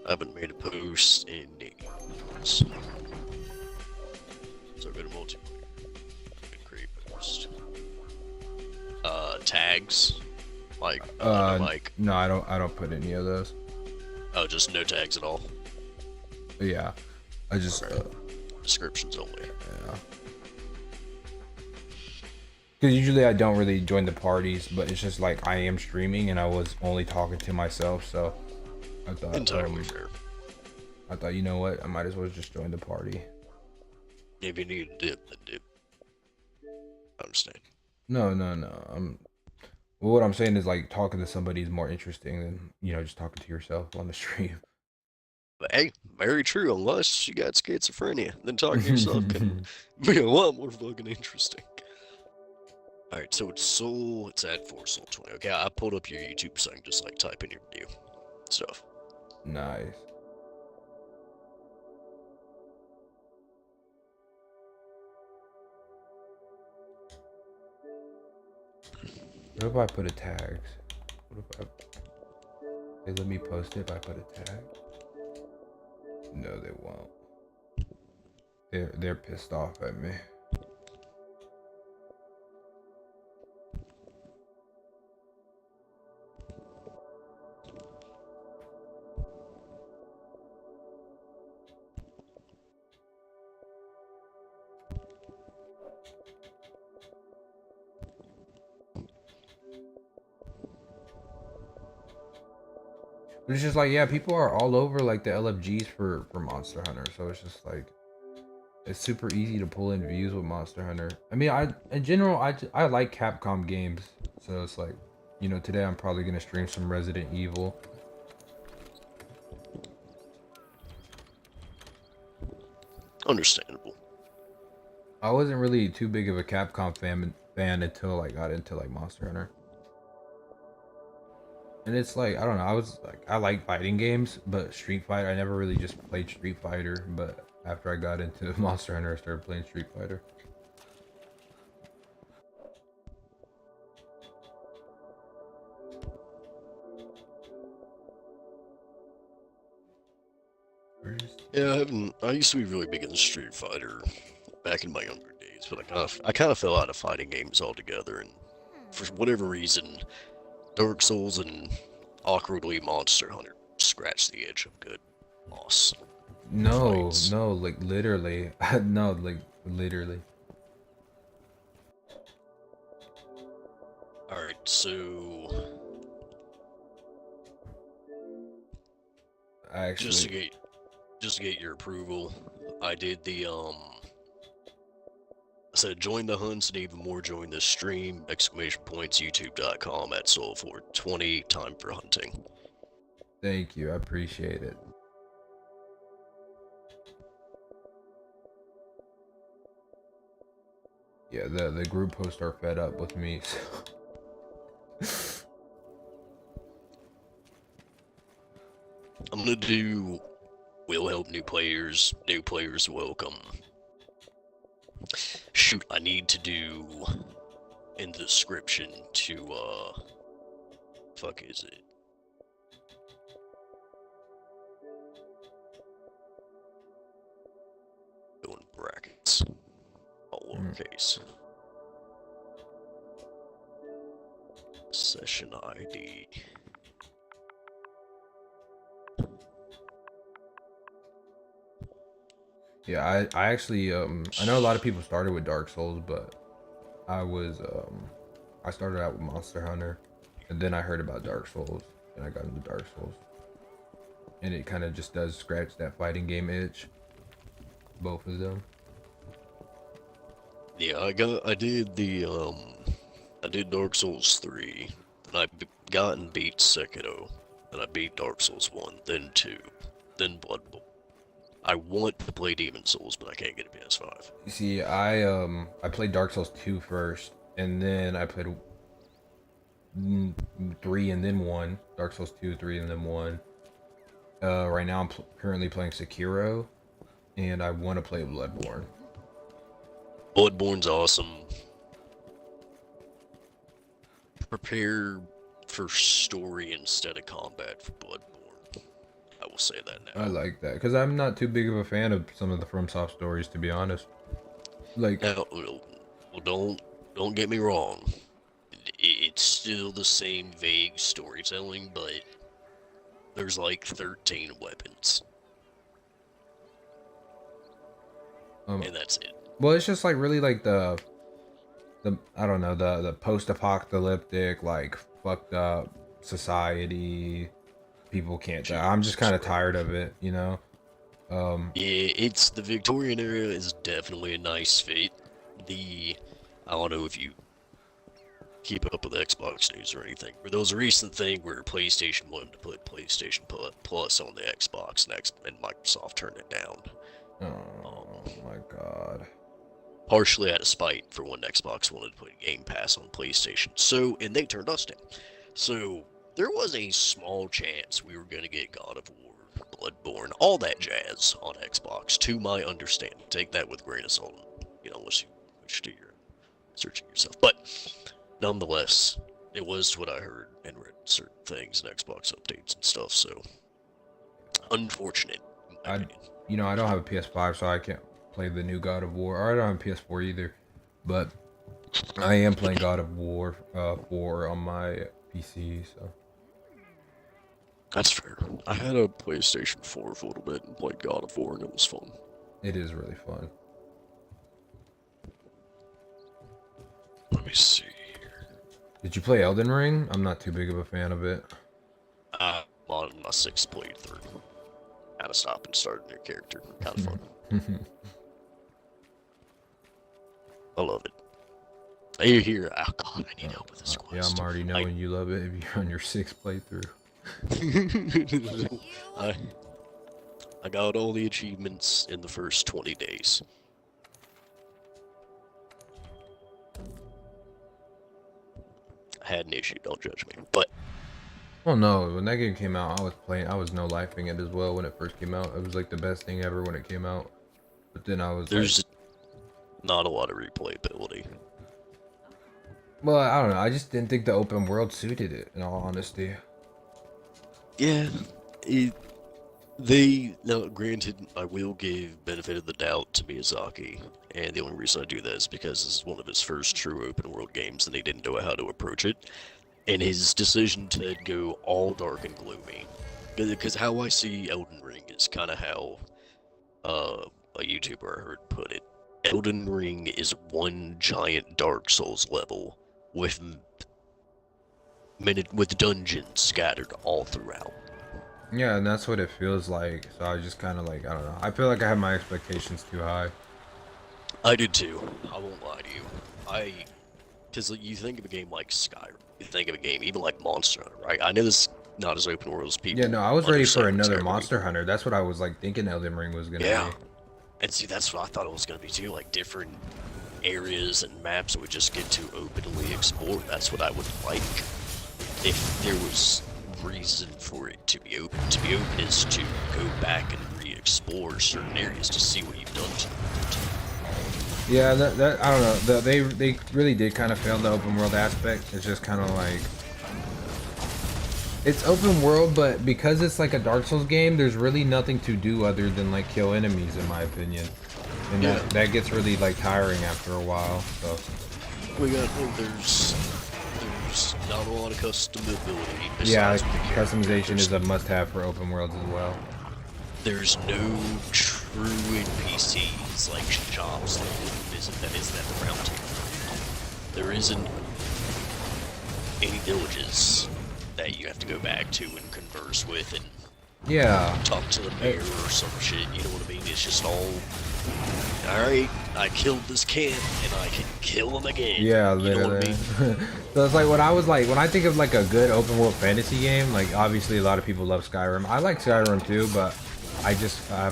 C: I haven't made a post in days. So go to multiplayer and create post. Tags, like
A: No, I don't put any of those.
C: oh, just no tags at all.
A: Yeah, I just
C: Descriptions only.
A: yeah. Because usually I don't really join the parties, but it's just like I am streaming and I was only talking to myself, so I thought
C: Entirely fair.
A: I thought, you know what, I might as well just join the party.
C: If you need a dip, then dip. I understand.
A: No. Well, what I'm saying is like talking to somebody is more interesting than, you know, just talking to yourself on the stream.
C: But hey, very true. Unless you got schizophrenia, then talking to yourself can be a lot more fucking interesting. All right, so it's at 4 Soul 20. Okay, I pulled up your YouTube so I can just like type in your video stuff.
A: Nice. What if I put a tags? What if they let me post it if I put a tag? No, they won't. They're pissed off at me. But it's just like, yeah, people are all over like the LFGs for Monster Hunter, so it's just like it's super easy to pull in views with Monster Hunter. I mean, in general I like Capcom games, so it's like, you know, today I'm probably gonna stream some Resident Evil.
C: Understandable.
A: I wasn't really too big of a Capcom fan until I got into like Monster Hunter. And it's like, I don't know, I like fighting games, but Street Fighter, I never really just played Street Fighter, but after I got into Monster Hunter, I started playing Street Fighter.
C: Yeah, I used to be really big into Street Fighter back in my younger days, but I kind of fell out of fighting games altogether, and for whatever reason, Dark Souls and awkwardly Monster Hunter scratched the edge of good boss.
A: No,
C: fights.
A: no, like literally. No, like literally.
C: Alright, so
A: I actually
C: just to get your approval, I did the I said join the hunts and even more join the stream, exclamation points, youtube.com at soul420, time for hunting.
A: Thank you, I appreciate it. Yeah, the group posts are fed up with me, so.
C: I'm gonna do will help new players welcome. Shoot, I need to do in the description to fuck is it? Go in brackets. All lowercase. Session ID.
A: Yeah, I actually I know a lot of people started with Dark Souls, but I started out with Monster Hunter, and then I heard about Dark Souls, and I got into Dark Souls. And it kind of just does scratch that fighting game itch. Both of them.
C: Yeah, I did Dark Souls 3, and I got and beat Sekiro, and I beat Dark Souls 1, then 2, then Bloodborne. I want to play Demon Souls, but I can't get a PS5.
A: You see, I played Dark Souls 2 first, and then I played 3 and then 1. Dark Souls 2, 3, and then 1. Right now I'm currently playing Sekiro, and I want to play Bloodborne.
C: Bloodborne's awesome. Prepare for story instead of combat for Bloodborne. I will say that now.
A: I like that because I'm not too big of a fan of some of the FromSoft stories, to be honest. Like,
C: Now, well, don't get me wrong. It's still the same vague storytelling, but there's like 13 weapons, and that's it.
A: well, it's just like really like the I don't know, the post-apocalyptic, like fucked up society. People can't die. I'm just kind of tired of it, you know.
C: Yeah, it's the Victorian era is definitely a nice fit. I don't know if you keep up with Xbox news or anything, but there was a recent thing where PlayStation wanted to put PlayStation Plus on the Xbox and Microsoft turned it down.
A: Oh my god.
C: Partially out of spite for when Xbox wanted to put Game Pass on PlayStation. And they turned us down. So there was a small chance we were going to get God of War, Bloodborne, all that jazz on Xbox, to my understanding. Take that with a grain of salt, unless you wish to your searching yourself. But nonetheless, it was what I heard and read certain things in Xbox updates and stuff. So unfortunate, in my opinion.
A: I don't have a PS5, so I can't play the new God of War. Or I don't have a PS4 either. But I am playing God of War 4 on my PC, so.
C: That's fair. I had a PlayStation 4 for a little bit and played God of War, and it was fun.
A: It is really fun.
C: Let me see here.
A: Did you play Elden Ring? I'm not too big of a fan of it.
C: I'm on my 6th playthrough. Gotta stop and start a new character. Kind of fun. I love it. I hear, oh god, I need help with this quest.
A: Yeah, I'm already knowing you love it if you're on your 6th playthrough.
C: I got all the achievements in the first 20 days. I had an issue, don't judge me. But
A: well, no, when that game came out, I was no lifing it as well when it first came out. It was like the best thing ever when it came out. But then I was
C: there's not a lot of replayability.
A: Well, I don't know. I just didn't think the open world suited it, in all honesty.
C: Yeah, now granted, I will give benefit of the doubt to Miyazaki, and the only reason I do that is because this is one of his first true open world games, and he didn't know how to approach it. And his decision to go all dark and gloomy, because how I see Elden Ring is kind of how a YouTuber I heard put it. Elden Ring is one giant Dark Souls level with dungeons scattered all throughout.
A: Yeah, and that's what it feels like. So I just kind of like, I don't know. I feel like I have my expectations too high.
C: I did too. I won't lie to you. Because you think of a game like Skyrim, you think of a game even like Monster Hunter, right? I know this is not as open world as people.
A: Yeah, no, I was ready for another Monster Hunter. That's what I was like thinking Elden Ring was gonna be.
C: And see, that's what I thought it was gonna be too, like different areas and maps that would just get to openly explore. That's what I would like. If there was reason for it to be open. To be open is to go back and re-explore certain areas to see what you've done to them.
A: Yeah, that I don't know. They really did kind of fail the open world aspect. It's just kind of like it's open world, but because it's like a Dark Souls game, there's really nothing to do other than like kill enemies, in my opinion. And that gets really like tiring after a while. So
C: there's not a lot of customability.
A: Yeah, customization is a must-have for open worlds as well.
C: There's no true NPCs like shops like that isn't at the round table. There isn't any villages that you have to go back to and converse with and talk to the mayor or some shit. You know what I mean? It's just all right. I killed this kid and I can kill him again.
A: Yeah,
C: you know what I mean?
A: So it's like when I think of like a good open world fantasy game, like obviously a lot of people love Skyrim. I like Skyrim too, but I don't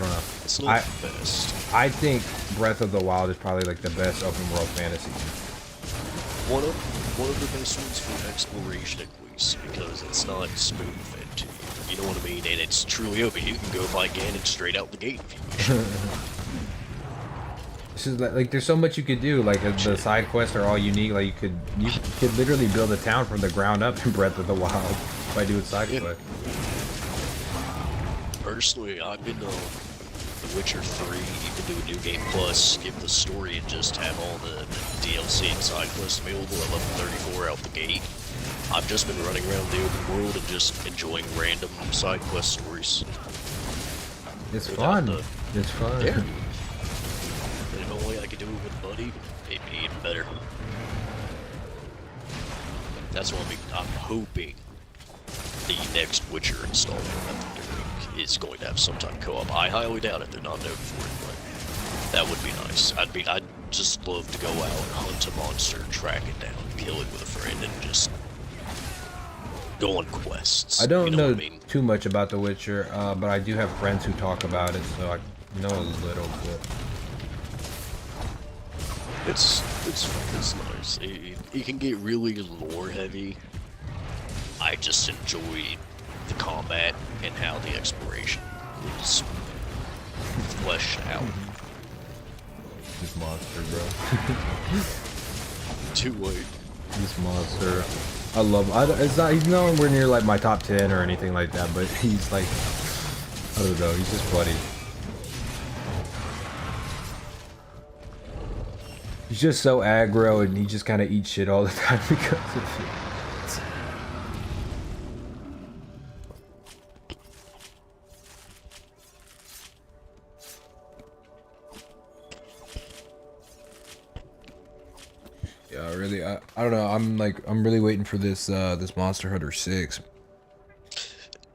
A: know.
C: It's not the best.
A: I think Breath of the Wild is probably like the best open world fantasy.
C: One of the best ones for exploration at least, because it's not spoon fed to you. You know what I mean? And it's truly open. You can go fight Ganon straight out the gate if you wish.
A: This is like there's so much you could do. Like the side quests are all unique. Like you could literally build a town from the ground up in Breath of the Wild by doing side quests.
C: Personally, I've been The Witcher 3, even do a New Game Plus, skip the story and just have all the DLC and side quests available at level 34 out the gate. I've just been running around the open world and just enjoying random side quest stories.
A: It's fun. It's fun.
C: Yeah. And if only I could do it with Buddy, it'd be even better. That's what I'm hoping the next Witcher installment that they're doing is going to have some type of co-op. I highly doubt it. They're not known for it, but that would be nice. I'd just love to go out and hunt a monster, track it down, kill it with a friend, and just go on quests.
A: I don't know
C: what I mean?
A: too much about The Witcher, but I do have friends who talk about it, so I know a little bit.
C: It's nice. It can get really lore heavy. I just enjoy the combat and how the exploration is fleshed out.
A: This monster, bro.
C: Too late.
A: This monster. I love he's nowhere near like my top 10 or anything like that, but he's like, I don't know, he's just funny. He's just so aggro and he just kind of eats shit all the time because of it. Yeah, really, I don't know. I'm really waiting for this this Monster Hunter 6.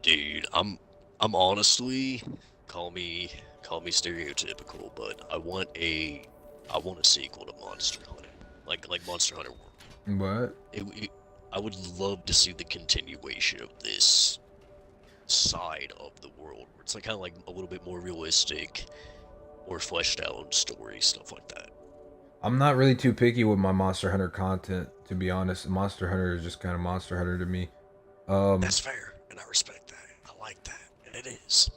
C: Dude, I'm honestly, call me stereotypical, but I want a sequel to Monster Hunter, like Monster Hunter World.
A: What?
C: I would love to see the continuation of this side of the world, where it's like kind of like a little bit more realistic, or fleshed out story, stuff like that.
A: I'm not really too picky with my Monster Hunter content, to be honest. Monster Hunter is just kind of Monster Hunter to me.
C: That's fair, and I respect that. I like that, and it is.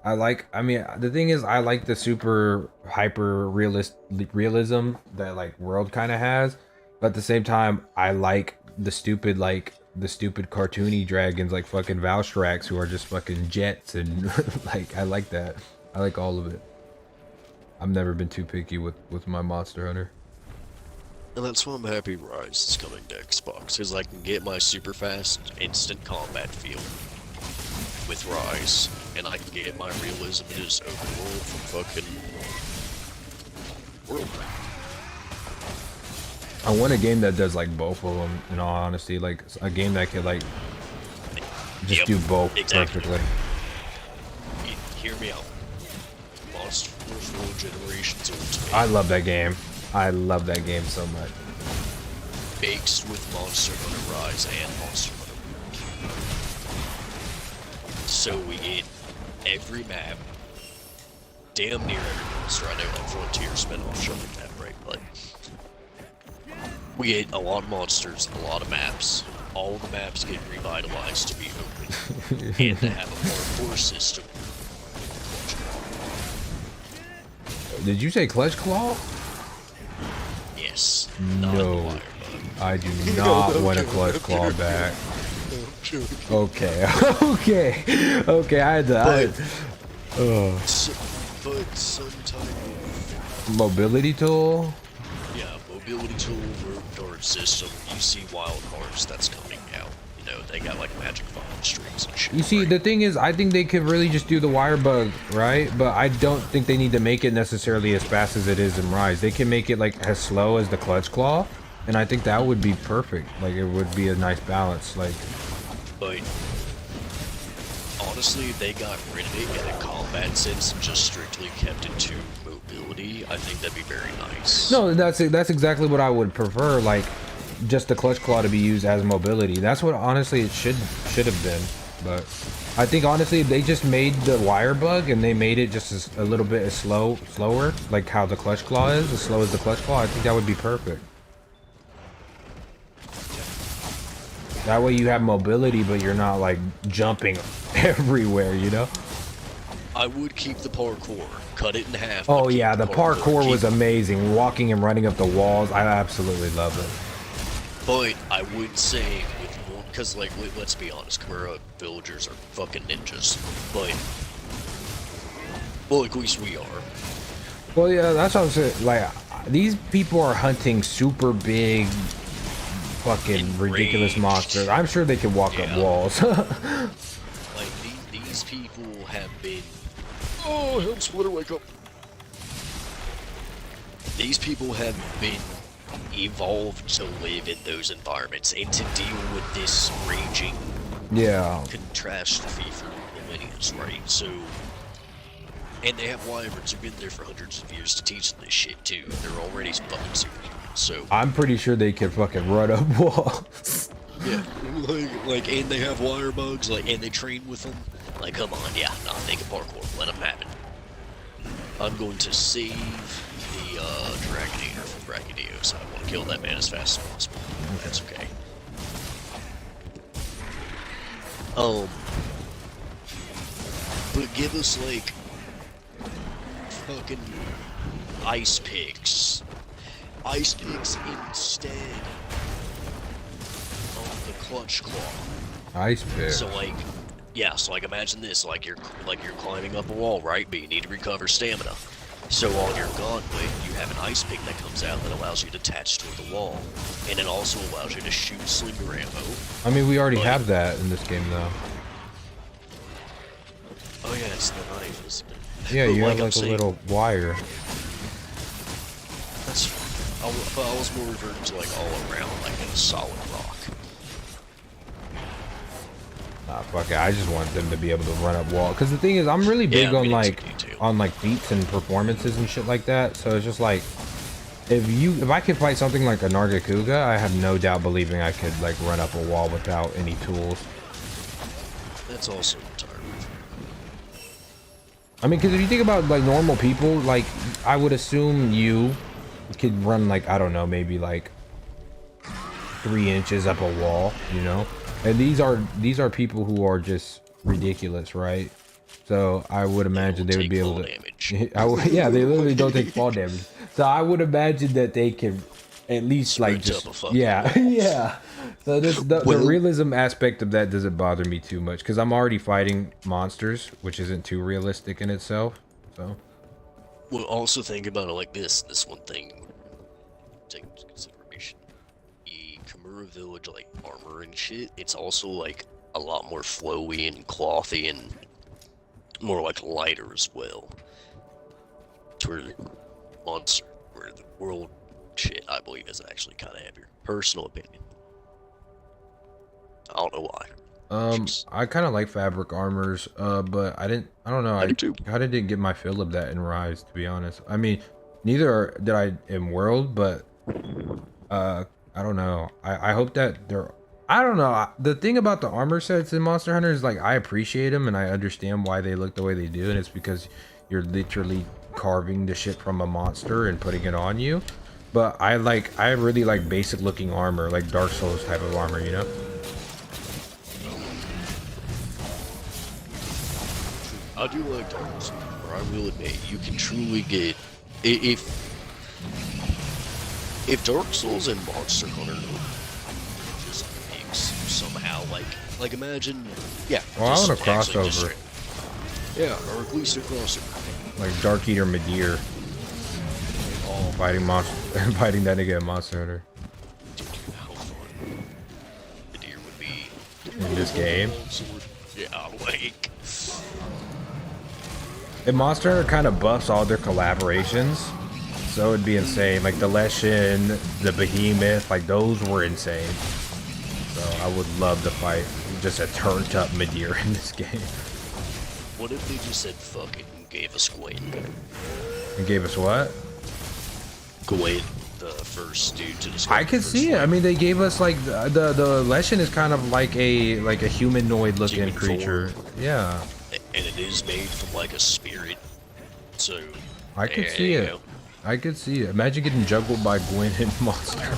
A: I mean, the thing is, I like the super hyper realism that like World kind of has, but at the same time, I like the stupid cartoony dragons like fucking Valstrax who are just fucking jets and like I like that. I like all of it. I've never been too picky with my Monster Hunter.
C: And that's why I'm happy Rise is coming to Xbox, because I can get my super fast, instant combat feel with Rise, and I can get my realism in this open world from fucking World.
A: I want a game that does like both of them, in all honesty. Like a game that could like just do both perfectly.
C: Hear me out. Monster Hunter Generations Ultimate.
A: I love that game. I love that game so much.
C: Mixed with Monster Hunter Rise and Monster Hunter World. So we get every map, damn near every monster. I know that Frontier spin-off showing that, right? But we get a lot of monsters, a lot of maps. All the maps get revitalized to be open, and to have a parkour system.
A: Did you say Clutch Claw?
C: Yes.
A: No, I do not want a Clutch Claw back. Okay, okay. I had to.
C: But some type of
A: mobility tool.
C: Yeah, mobility tool, road guard system. You see Wild Hearts that's coming out. You know, they got like magic phone strings and shit.
A: You see, the thing is, I think they could really just do the wire bug, right? But I don't think they need to make it necessarily as fast as it is in Rise. They can make it like as slow as the Clutch Claw, and I think that would be perfect. Like it would be a nice balance. Like,
C: but honestly, they got rid of it in a combat sense and just strictly kept it to mobility. I think that'd be very nice.
A: No, that's exactly what I would prefer. Like, just the Clutch Claw to be used as mobility. That's what honestly it should have been. But I think honestly they just made the wire bug and they made it just a little bit slower, like how the Clutch Claw is, as slow as the Clutch Claw. I think that would be perfect. That way you have mobility, but you're not like jumping everywhere, you know?
C: I would keep the parkour, cut it in half. but
A: Oh
C: keep
A: yeah, the parkour
C: keep-
A: was amazing. Walking and running up the walls, I absolutely love it.
C: But I would say, because like, let's be honest, Kimura villagers are fucking ninjas. But, well, at least we are.
A: Well, yeah, that's what I'm saying. Like, these people are hunting super big, fucking ridiculous
C: Enraged.
A: monsters. I'm sure they can walk up
C: Yeah.
A: walls.
C: Like, these people have been... Oh, help, Splitter, wake up. These people have been evolved to live in those environments and to deal with this raging
A: Yeah.
C: catastrophe for millennia, right? So, and they have wyverns who've been there for hundreds of years to teach them this shit too. They're already fucking superhuman. So
A: I'm pretty sure they can fucking run up walls.
C: yeah, like, and they have wire bugs, like, and they train with them. Like, come on, yeah, nah, they can parkour. Let them have it. I'm going to save the Dragonator from Brachydios. I want to kill that man as fast as possible. That's okay. But give us like fucking ice picks. Ice picks instead of the clutch claw.
A: Ice pick.
C: So like, yeah, so like imagine this, like you're climbing up a wall, right? But you need to recover stamina. So on your gauntlet, you have an ice pick that comes out that allows you to attach to the wall, and it also allows you to shoot slinger ammo.
A: I mean, we already
C: Like-
A: have that in this game, though.
C: Oh yeah, it's the knife, isn't it?
A: Yeah,
C: But
A: you have
C: I'm
A: like a
C: saying,
A: little wire.
C: That's fine. But I was more referring to like all around, like a solid rock.
A: Ah, fuck it. I just want them to be able to run up wall. Because the thing is, I'm really big
C: Yeah,
A: on
C: me
A: like
C: too.
A: feats and performances and shit like that. So it's just like, if I could fight something like a Nargacuga, I have no doubt believing I could like run up a wall without any tools.
C: That's also entirely.
A: I mean, because if you think about like normal people, like I would assume you could run like, I don't know, maybe like 3 inches up a wall, you know. And these are people who are just ridiculous, right? So I would imagine they would be able to.
C: Damage.
A: Yeah, they literally don't take fall damage. So I would imagine that they can at least like
C: Sprint
A: just
C: up a fucking
A: yeah,
C: wall.
A: yeah. So the
C: Well-
A: realism aspect of that doesn't bother me too much because I'm already fighting monsters, which isn't too realistic in itself. So
C: Well, also think about it like this. This one thing, take into consideration. The Kimura Village, like armor and shit, it's also like a lot more flowy and clothy and more like lighter as well. To where the monster, where the world shit, I believe, is actually kind of heavier. Personal opinion. I don't know why.
A: I kind of like fabric armors, but I don't know.
C: I do too.
A: kind of didn't get my fill of that in Rise, to be honest. I mean, neither did I in World, but I don't know. I hope that they're. I don't know. The thing about the armor sets in Monster Hunter is like I appreciate them and I understand why they look the way they do, and it's because you're literally carving the shit from a monster and putting it on you. But I really like basic looking armor, like Dark Souls type of armor, you know.
C: I do like Dark Souls, or I will admit, you can truly get if Dark Souls and Monster Hunter just mix somehow, like imagine, yeah.
A: Well, I
C: just
A: want a
C: actually just
A: crossover.
C: yeah, or at least a crossover.
A: Like Dark Eater Medir. Fighting monster, fighting that nigga at Monster Hunter
C: Dude, how fun the deer would be
A: in this game.
C: Yeah, like
A: And Monster Hunter kind of buffs all their collaborations, so it'd be insane. Like the Leshen, the Behemoth, like those were insane. So I would love to fight just a turned up Medir in this game.
C: what if they just said fuck it and gave us Gwen?
A: And gave us what?
C: Gwen, the first dude to describe
A: I
C: the
A: could
C: first
A: see it.
C: fight.
A: I mean, they gave us like the Leshen is kind of like a humanoid looking
C: Human
A: creature.
C: form.
A: Yeah,
C: And it is made from like a spirit, so
A: I could
C: there
A: see
C: you
A: it.
C: go.
A: I could see it. Imagine getting juggled by Gwen and Monster.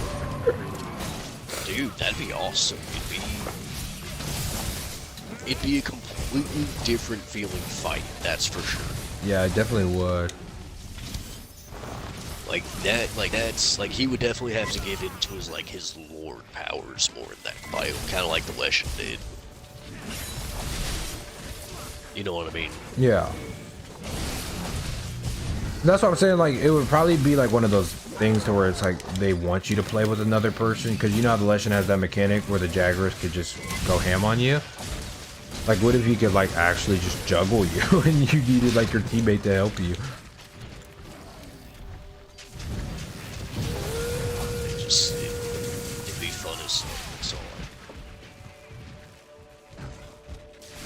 C: Dude, that'd be awesome. It'd be it'd be a completely different feeling fight, that's for sure.
A: Yeah, it definitely would.
C: Like that's like he would definitely have to give into his lord powers more in that fight, kind of like the Leshen did. You know what I mean?
A: Yeah. That's what I'm saying. Like, it would probably be like one of those things to where it's like they want you to play with another person, because you know how the Leshen has that mechanic where the Jagras could just go ham on you. Like, what if he could like actually just juggle you and you needed like your teammate to help you?
C: It'd be fun as fuck.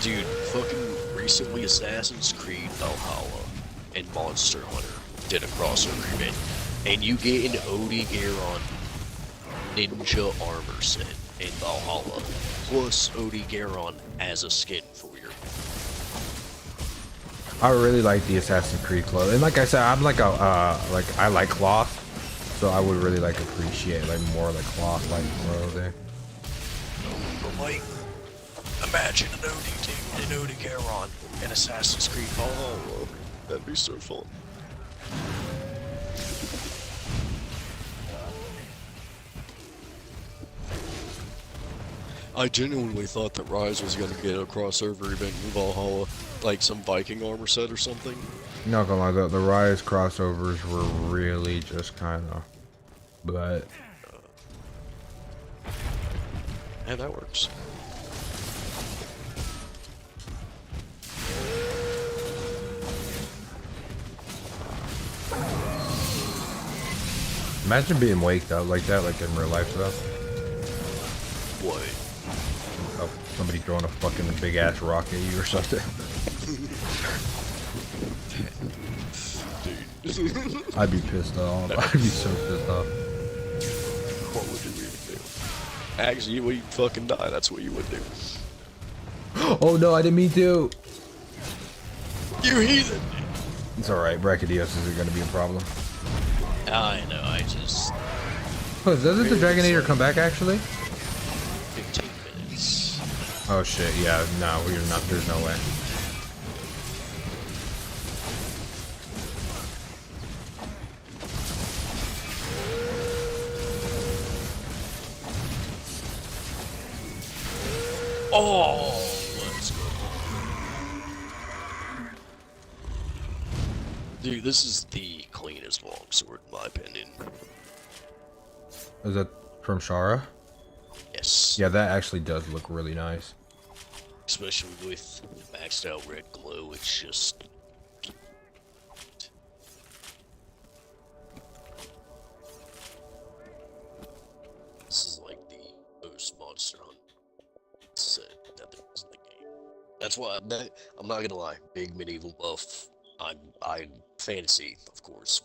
C: Dude, fucking recently Assassin's Creed Valhalla and Monster Hunter did a crossover event, and you get an Odigeron ninja armor set in Valhalla, plus Odigeron as a skin for your.
A: I really like the Assassin's Creed clothes, and like I said, I'm like I like cloth, so I would really like appreciate like more like cloth like clothing.
C: But like, imagine an Odigeron in Assassin's Creed Valhalla. That'd be so fun. I genuinely thought that Rise was gonna get a crossover event in Valhalla, like some Viking armor set or something.
A: Not gonna lie, the Rise crossovers were really just kind of, but
C: Yeah, that works.
A: imagine being waked up like that, like in real life stuff.
C: What?
A: Oh, somebody throwing a fucking big ass rock at you or something.
C: Dude.
A: I'd be pissed off. I'd be so pissed off.
C: What would you even do? Actually, you'd fucking die. That's what you would do.
A: Oh no, I didn't mean to.
C: You heathen!
A: It's alright, Brachydios isn't gonna be a problem.
C: I know, I just...
A: Oh, doesn't the Dragonator come back actually?
C: 15 minutes.
A: Oh shit, yeah, no, we're not, there's no way.
C: Oh, let's go. Dude, this is the cleanest longsword, in my opinion.
A: Is that from Shara?
C: Yes.
A: Yeah, that actually does look really nice.
C: Especially with maxed out red glow, it's just... This is like the most Monster Hunter set that there is in the game. That's why I'm not gonna lie, big medieval buff. I'm fantasy, of course.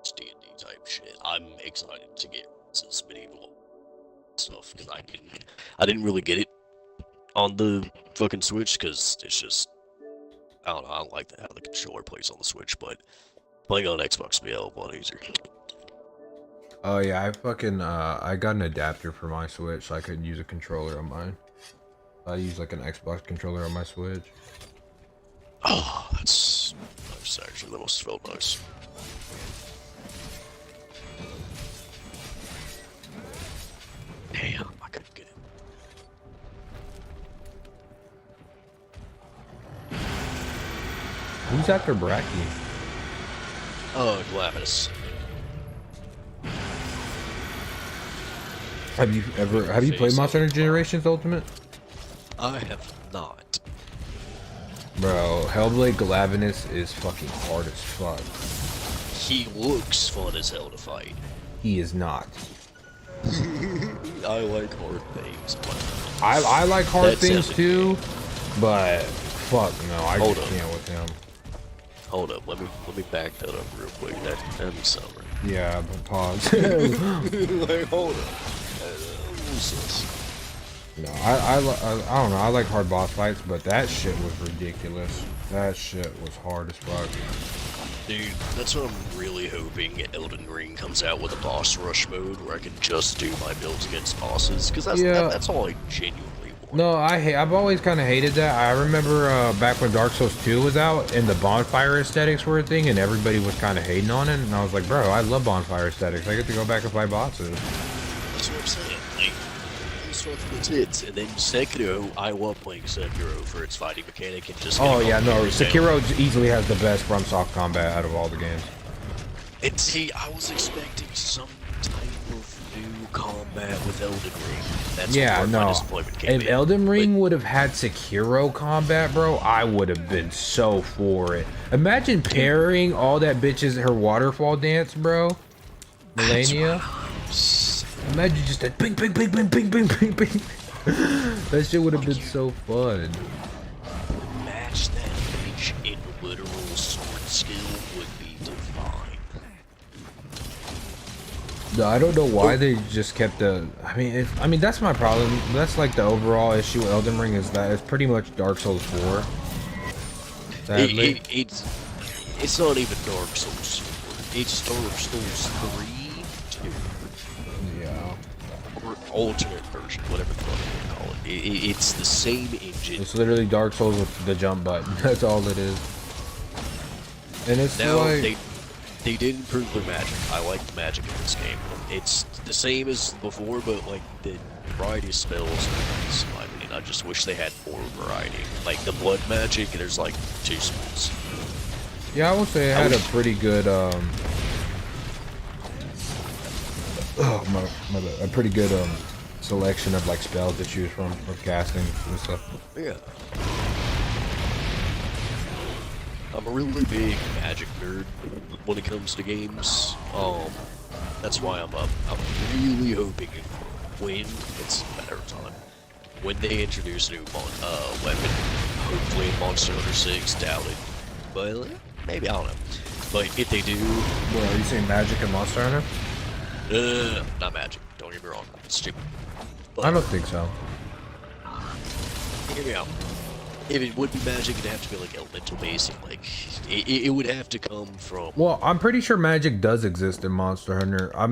C: It's D&D type shit. I'm excited to get this medieval stuff because I didn't really get it on the fucking Switch because it's just I don't know. I don't like how the controller plays on the Switch, but playing on Xbox would be a hell of a lot easier.
A: Oh yeah, I got an adapter for my Switch so I could use a controller on mine. I use like an Xbox controller on my Switch.
C: Oh, that's nice actually. That must have felt nice. Damn, I couldn't get it.
A: Who's after Bracky?
C: Oh, Glavis.
A: Have you played Monster Hunter Generations Ultimate?
C: I have not.
A: Bro, Hellblade Glavenus is fucking hard as fuck.
C: He looks fun as hell to fight.
A: He is not.
C: I like hard things, but
A: I like hard
C: That's
A: things
C: epic.
A: too, but fuck no, I
C: Hold
A: just
C: up.
A: can't with him.
C: hold up, let me back that up real quick. That'd sound right.
A: Yeah, but pause.
C: Like, hold up. Who's this?
A: No, I don't know. I like hard boss fights, but that shit was ridiculous. That shit was hard as fuck.
C: Dude, that's what I'm really hoping Elden Ring comes out with a boss rush mode where I can just do my builds against bosses, because that's all I genuinely
A: No, I've always kind of hated that. I remember back when Dark Souls 2 was out and the bonfire aesthetics were a thing and everybody was kind of hating on it, and I was like, bro, I love bonfire aesthetics. I get to go back and fight bosses.
C: That's what I'm saying. Like, this one's the tits. And then Sekiro, I love playing Sekiro for its fighting mechanic and just.
A: Oh yeah, no,
C: everything.
A: Sekiro easily has the best FromSoft combat out of all the games.
C: And see, I was expecting some type of new combat with Elden Ring. That's
A: Yeah,
C: where my
A: no.
C: disappointment came
A: If
C: in.
A: Elden Ring would have had Sekiro combat, bro, I would have been so for it. Imagine pairing all that bitches her waterfall dance, bro. Melania. Imagine just that ping, ping, ping, ping, ping, ping, ping, ping. That shit would have been so fun.
C: Match that bitch in literal sword skill would be divine.
A: No, I don't know why they just kept the. I mean that's my problem. That's like the overall issue with Elden Ring is that it's pretty much Dark Souls 4. Sadly.
C: It's not even Dark Souls 4. It's Dark Souls 3, 2.
A: Yeah.
C: Or alternate version, whatever the fuck you want to call it. It's the same engine.
A: It's literally Dark Souls with the jump button. That's all it is. And it's
C: Now,
A: like
C: they did improve their magic. I like the magic in this game. It's the same as before, but like the variety of spells are nice, in my opinion. I just wish they had more variety. Like the blood magic, there's like 2 spells.
A: yeah, I would say it had a pretty good a pretty good selection of like spells to choose from casting and stuff.
C: Yeah. I'm a really big magic nerd when it comes to games. That's why I'm really hoping when it's a matter of time. When they introduce a new weapon, hopefully in Monster Hunter 6, doubt it. But maybe, I don't know. But if they do,
A: Well, are you saying magic and Monster Hunter?
C: not magic, don't get me wrong, it's stupid.
A: I don't think so.
C: Hear me out. If it would be magic, it'd have to be like elemental basing. Like it would have to come from.
A: Well, I'm pretty sure magic does exist in Monster Hunter. I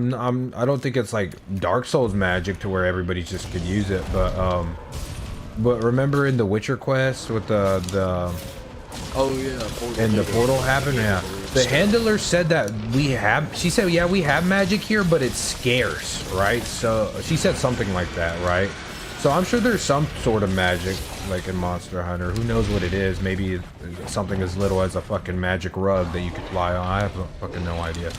A: don't think it's like Dark Souls magic to where everybody just could use it, but remember in the Witcher quest with the
C: Oh yeah.
A: and the portal happened, yeah. The handler said that she said, yeah, we have magic here, but it's scarce, right? So she said something like that, right? So I'm sure there's some sort of magic like in Monster Hunter. Who knows what it is? Maybe it's something as little as a fucking magic rug that you could fly on. I have fucking no idea.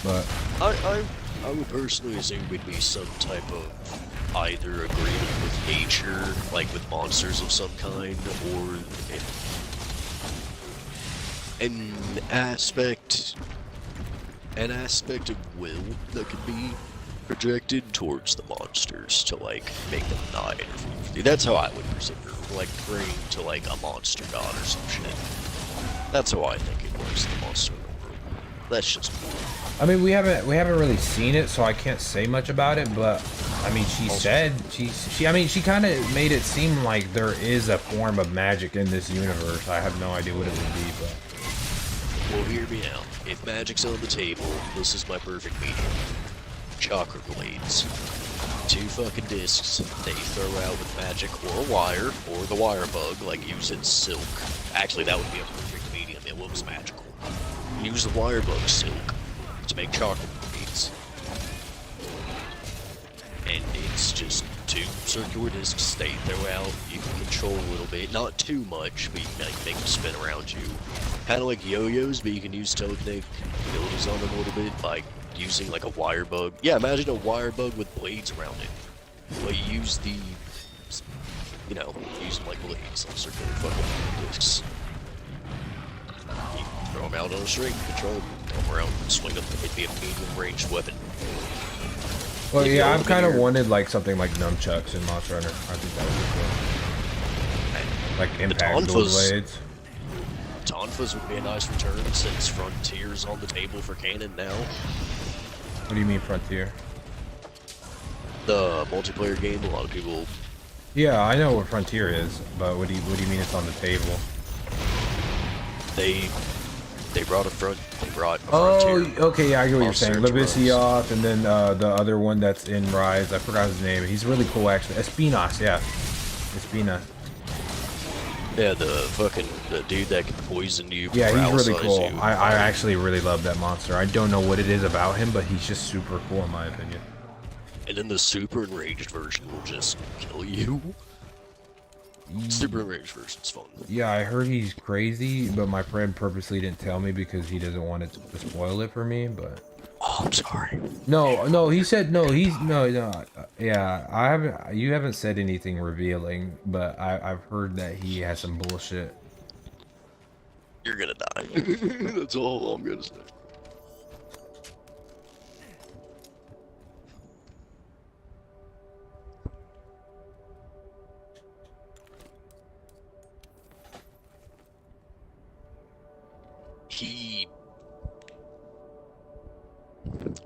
A: But
C: I would personally assume it'd be some type of either agreement with nature, like with monsters of some kind, or an aspect of will that could be projected towards the monsters to like make them not interfere. That's how I would perceive it, like praying to like a monster god or some shit. That's how I think it works in the monster world. That's just me.
A: I mean, we haven't really seen it, so I can't say much about it. But I mean, she said she kind of made it seem like there is a form of magic in this universe. I have no idea what it would be, but.
C: Well, hear me out. If magic's on the table, this is my perfect medium. Chakra blades. 2 fucking discs they throw out with magic or a wire, or the wire bug, like using silk. Actually, that would be a perfect medium. It looks magical. Use the wire bug silk to make chakra blades. And it's just 2 circular discs they throw out. You can control a little bit, not too much, but you can like, make them spin around you. Kind of like yo-yos, but you can use telekinetic abilities on them a little bit by using like a wire bug. Yeah, imagine a wire bug with blades around it. But you use the, use them like blades on circular fucking discs. You throw them out on a string, control them, throw them around, swing them. It'd be a medium-ranged weapon.
A: Well, yeah, I've kind of wanted like something like nunchucks in Monster Hunter. I think that would be cool. Like impact dual blades.
C: Tonfas would be a nice return since Frontier's on the table for canon now.
A: What do you mean Frontier?
C: The multiplayer game, a lot of people.
A: Yeah, I know what Frontier is, but what do you mean it's on the table?
C: They brought a Frontier.
A: Oh, okay, yeah, I get what you're saying. Levisioth, and then the other one that's in Rise. I forgot his name. He's really cool, actually. Espinas, yeah. Espina.
C: Yeah, the dude that can poison you.
A: Yeah, he's really
C: paralyze
A: cool.
C: you.
A: I actually really love that monster. I don't know what it is about him, but he's just super cool in my opinion.
C: And then the super enraged version will just kill you. Super enraged version's fun.
A: Yeah, I heard he's crazy, but my friend purposely didn't tell me because he doesn't want it to spoil it for me, but...
C: Oh, I'm sorry.
A: No, he said no, no, yeah, I haven't, you haven't said anything revealing, but I've heard that he has some bullshit.
C: You're gonna die. That's all I'm gonna say.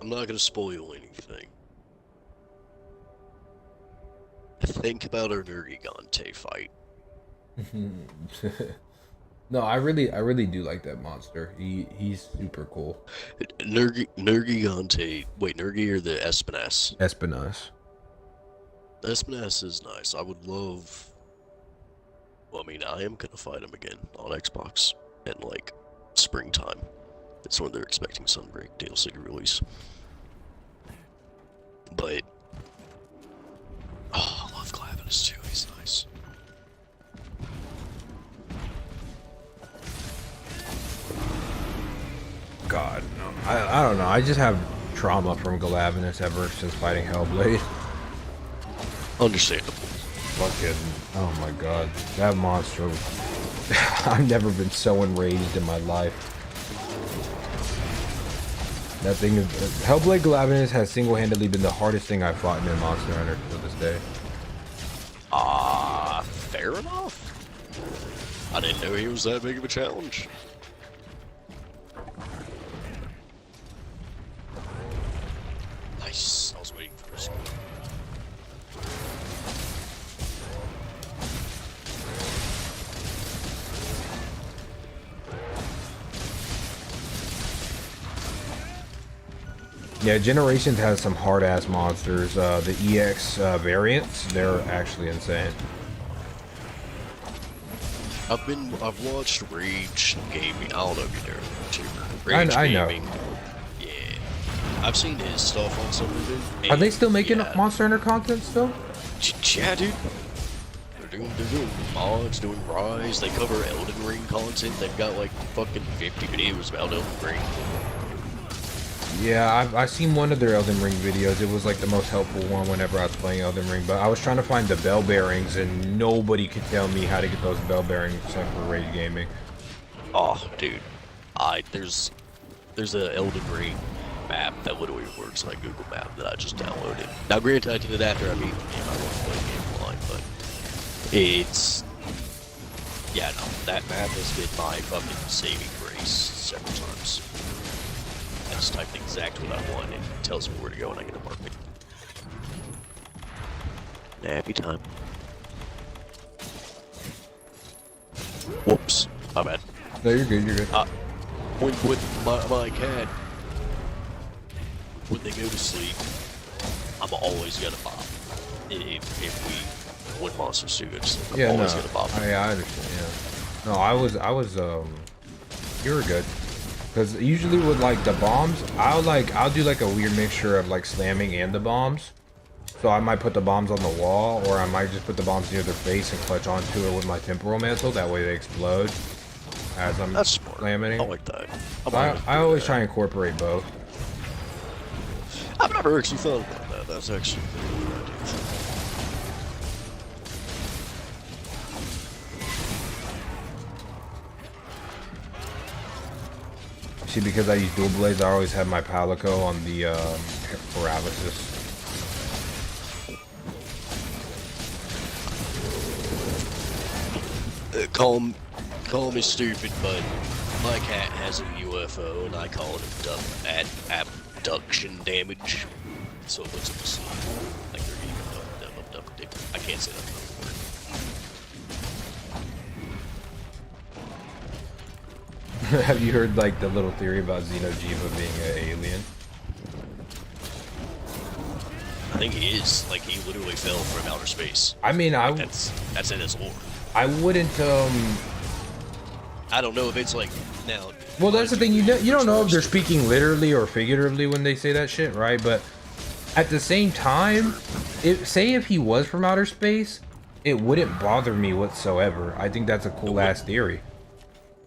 C: I'm not gonna spoil anything. Think about our Nergigante fight.
A: No, I really do like that monster. He's super cool.
C: Nergigante. Wait, Nergi or the Espinas?
A: Espinas.
C: Espinas is nice. I would love. Well, I mean, I am gonna fight him again on Xbox in like springtime. It's when they're expecting Sunbreak DLC release. But oh, I love Glavenus too. He's nice.
A: God, no. I don't know. I just have trauma from Galavinus ever since fighting Hellblade.
C: Understandable.
A: Fucking, oh my god. That monster. I've never been so enraged in my life. That thing is... Hellblade Galavinus has single-handedly been the hardest thing I've fought in Monster Hunter to this day.
C: Fair enough. I didn't know he was that big of a challenge. Nice. I was waiting for this.
A: Yeah, Generations has some hard-ass monsters. The EX variants, they're actually insane.
C: I've watched Rage Gaming. I don't know if you know YouTuber. Rage
A: I know.
C: Gaming. Yeah. I've seen his stuff on some of it.
A: Are they still making
C: yeah.
A: Monster Hunter content still?
C: Yeah, dude. They're doing mods, doing Rise. They cover Elden Ring content. They've got like fucking 50 videos about Elden Ring.
A: Yeah, I've seen one of their Elden Ring videos. It was like the most helpful one whenever I was playing Elden Ring. But I was trying to find the bell bearings, and nobody could tell me how to get those bell bearings except for Rage Gaming.
C: Oh, dude. There's a Elden Ring map that literally works like Google Map that I just downloaded. Now, granted, I did it after I beat the game. I won't play the game online, but it's... Yeah, no, that map has been my fucking saving grace several times. I just type exactly what I want and it tells me where to go and I get to mark it. Nappy time. Whoops. My bad.
A: No, you're good, you're good.
C: When my cat, when they go to sleep, I'm always gonna bop. When monsters do go to sleep, I'm always gonna bop.
A: Yeah, I understand, yeah. No, I was, you were good. Because usually with like the bombs, I'll do like a weird mixture of like slamming and the bombs. So I might put the bombs on the wall, or I might just put the bombs near their face and clutch onto it with my temporal mantle. That way they explode as I'm slamming.
C: I like that.
A: I always try and incorporate both.
C: I've never actually thought about that. That's actually a pretty good idea.
A: See, because I use dual blades, I always have my Palico on the paralysis.
C: Call me stupid, but my cat has a UFO, and I call it abduction damage. So it puts them to sleep. Like they're even abducted. I can't say that word.
A: Have you heard like the little theory about Xeno'jiiva being an alien?
C: think he is. Like, he literally fell from outer space.
A: I mean,
C: Like, that's in his lore.
A: I wouldn't
C: I don't know if it's like now.
A: well, that's the thing. You don't know if they're speaking literally or figuratively when they say that shit, right? But at the same time, say if he was from outer space, it wouldn't bother me whatsoever. I think that's a cool ass theory.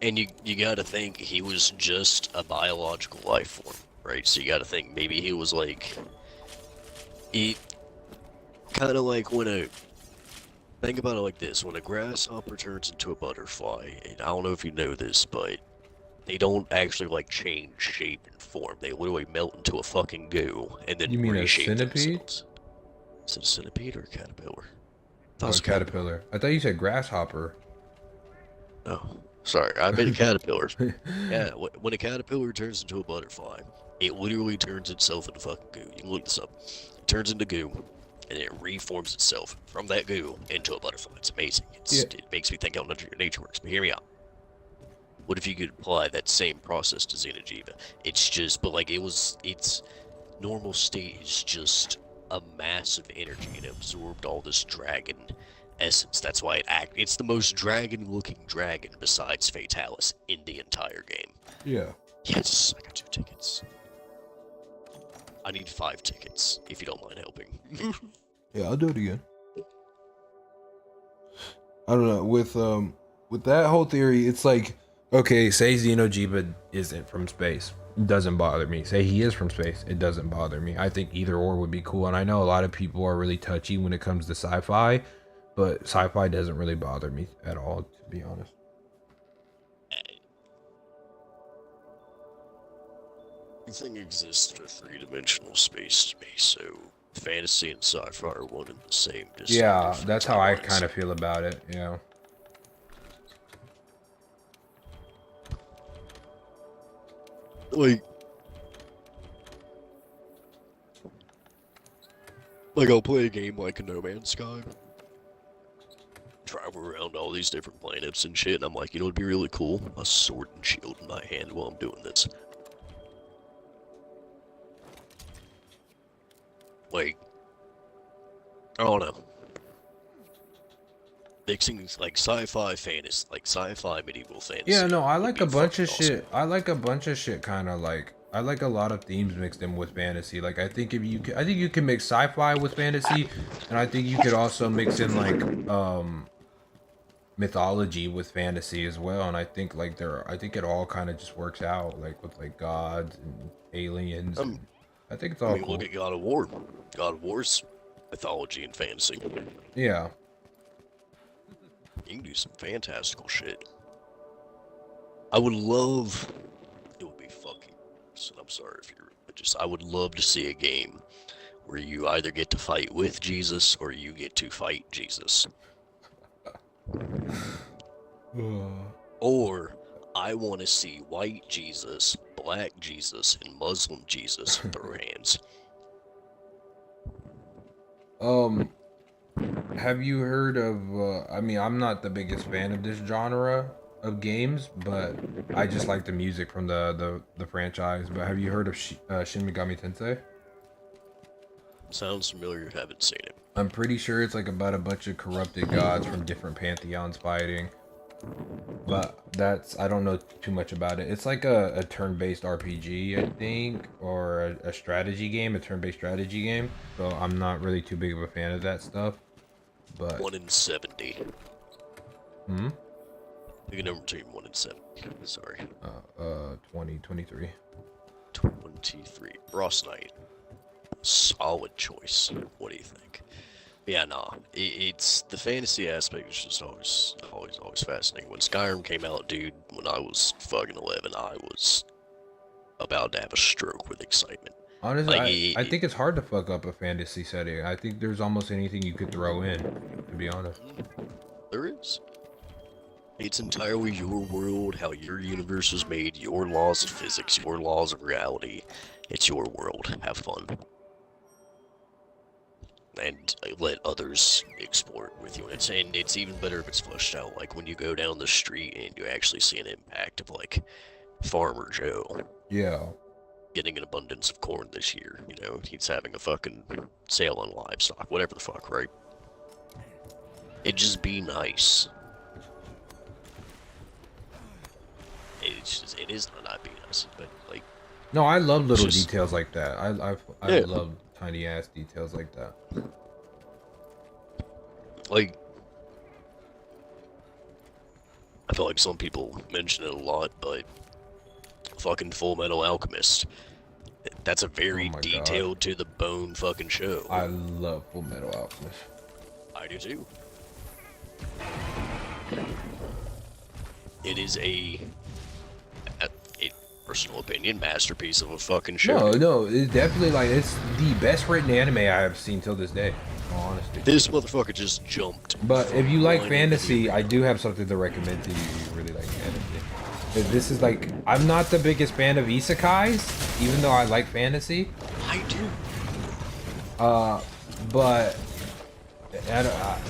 C: And you gotta think he was just a biological life form, right? So you gotta think maybe he was like, he kind of like think about it like this: when a grasshopper turns into a butterfly, and I don't know if you know this, but they don't actually like change shape and form. They literally melt into a fucking goo and then
A: You mean a
C: reshape
A: centipede?
C: themselves. Is it a centipede or a caterpillar?
A: Oh, a caterpillar. I thought you said grasshopper.
C: Oh, sorry, I meant a caterpillar. Yeah, when a caterpillar turns into a butterfly, it literally turns itself into fucking goo. You can look this up. It turns into goo, and it reforms itself from that goo into a butterfly. It's amazing. It makes me think how nature works. But hear me out. What if you could apply that same process to Xeno'jiiva? It's just, but like its normal state is just a massive energy and it absorbed all this dragon essence. That's why it's the most dragon-looking dragon besides Fatalis in the entire game.
A: Yeah.
C: Yes, I got 2 tickets. I need 5 tickets, if you don't mind helping.
A: Yeah, I'll do it again. I don't know. With that whole theory, it's like, okay, say Xeno'jiiva isn't from space. It doesn't bother me. Say he is from space. It doesn't bother me. I think either or would be cool. And I know a lot of people are really touchy when it comes to sci-fi, but sci-fi doesn't really bother me at all, to be honest.
C: Everything exists in a 3-dimensional space to me, so fantasy and sci-fi are one and the same. Just
A: Yeah, that's how I kind of feel about it. Yeah.
C: Like I'll play a game like a No Man's Sky, travel around all these different planets and shit, and I'm like, you know, it'd be really cool, a sword and shield in my hand while I'm doing this. Like, I don't know. Mixing like sci-fi fantasy, like sci-fi medieval fantasy.
A: Yeah, no, I like a bunch of
C: awesome.
A: shit. I like a bunch of shit kind of like, I like a lot of themes mixed in with fantasy. Like I think I think you can mix sci-fi with fantasy, and I think you could also mix in like mythology with fantasy as well. And I think like I think it all kind of just works out like with like gods and aliens. I think it's all cool.
C: Look at God of War. God of War's mythology and fantasy.
A: Yeah.
C: You can do some fantastical shit. I would love. It would be fucking. I'm sorry if you're religious. I would love to see a game where you either get to fight with Jesus or you get to fight Jesus. Or I want to see white Jesus, black Jesus, and Muslim Jesus throw hands.
A: Have you heard of I mean, I'm not the biggest fan of this genre of games, but I just like the music from the franchise. But have you heard of Shin Megami Tensei?
C: Sounds familiar, haven't seen it.
A: I'm pretty sure it's like about a bunch of corrupted gods from different pantheons fighting. But I don't know too much about it. It's like a turn-based RPG, I think, or a strategy game, a turn-based strategy game. So I'm not really too big of a fan of that stuff. But
C: 1 in 70.
A: Hmm?
C: Pick a number between 1 and 70. Sorry.
A: 23.
C: 23. Ross Knight. Solid choice. What do you think? Yeah, nah. It's the fantasy aspect is just always fascinating. When Skyrim came out, dude, when I was fucking 11, I was about to have a stroke with excitement.
A: Honestly,
C: Like,
A: I think it's hard to fuck up a fantasy setting. I think there's almost anything you could throw in, to be honest.
C: There is. It's entirely your world, how your universe was made, your laws of physics, your laws of reality. It's your world. Have fun. And let others explore it with you. And it's even better if it's fleshed out. Like when you go down the street and you actually see an impact of like Farmer Joe.
A: Yeah.
C: getting an abundance of corn this year. You know, he's having a fucking sale on livestock, whatever the fuck, right? It'd just be nice. It is not being nice, but like.
A: No, I love little
C: just,
A: details like that. I
C: yeah.
A: love tiny ass details like that.
C: Like, I feel like some people mention it a lot, but fucking Full Metal Alchemist. That's a very detailed to the bone fucking show.
A: I love Full Metal Alchemist.
C: I do too. It is a personal opinion masterpiece of a fucking show.
A: No, it's definitely like it's the best written anime I have seen till this day. In all honesty.
C: This motherfucker just jumped.
A: But if you like fantasy, I do have something to recommend to you. You really like fantasy. This is like, I'm not the biggest fan of isekais, even though I like fantasy.
C: I do.
A: But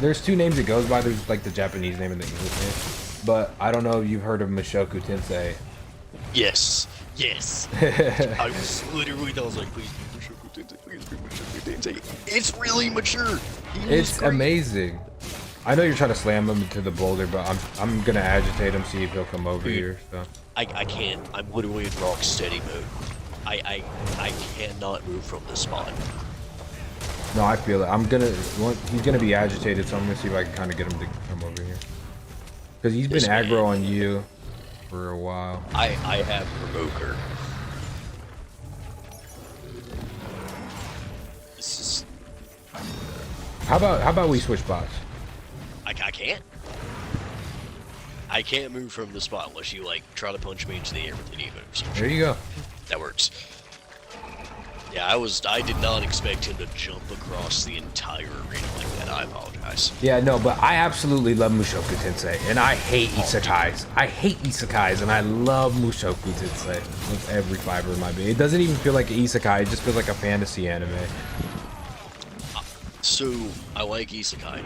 A: there's two names it goes by. There's like the Japanese name and the English name. But I don't know if you've heard of Mushoku Tensei.
C: Yes. I was like, please be Mushoku Tensei, please be Mushoku Tensei. It's really mature.
A: It's amazing. I know you're trying to slam him into the boulder, but I'm gonna agitate him, see if he'll come over here. So
C: I can't. I'm literally in rock steady mode. I cannot move from this spot.
A: No, I feel it. He's gonna be agitated, so I'm gonna see if I can kind of get him to come over here. Because he's been aggro on you for a while.
C: I have Provoker. This is.
A: How about we switch spots?
C: I can't. I can't move from the spot unless you like try to punch me into the air with any moves.
A: There you go.
C: That works. Yeah, I did not expect him to jump across the entire arena like that. I apologize.
A: Yeah, no, but I absolutely love Mushoku Tensei, and I hate isekais. I hate isekais, and I love Mushoku Tensei with every fiber of my being. It doesn't even feel like an isekai; it just feels like a fantasy anime.
C: So I like isekai,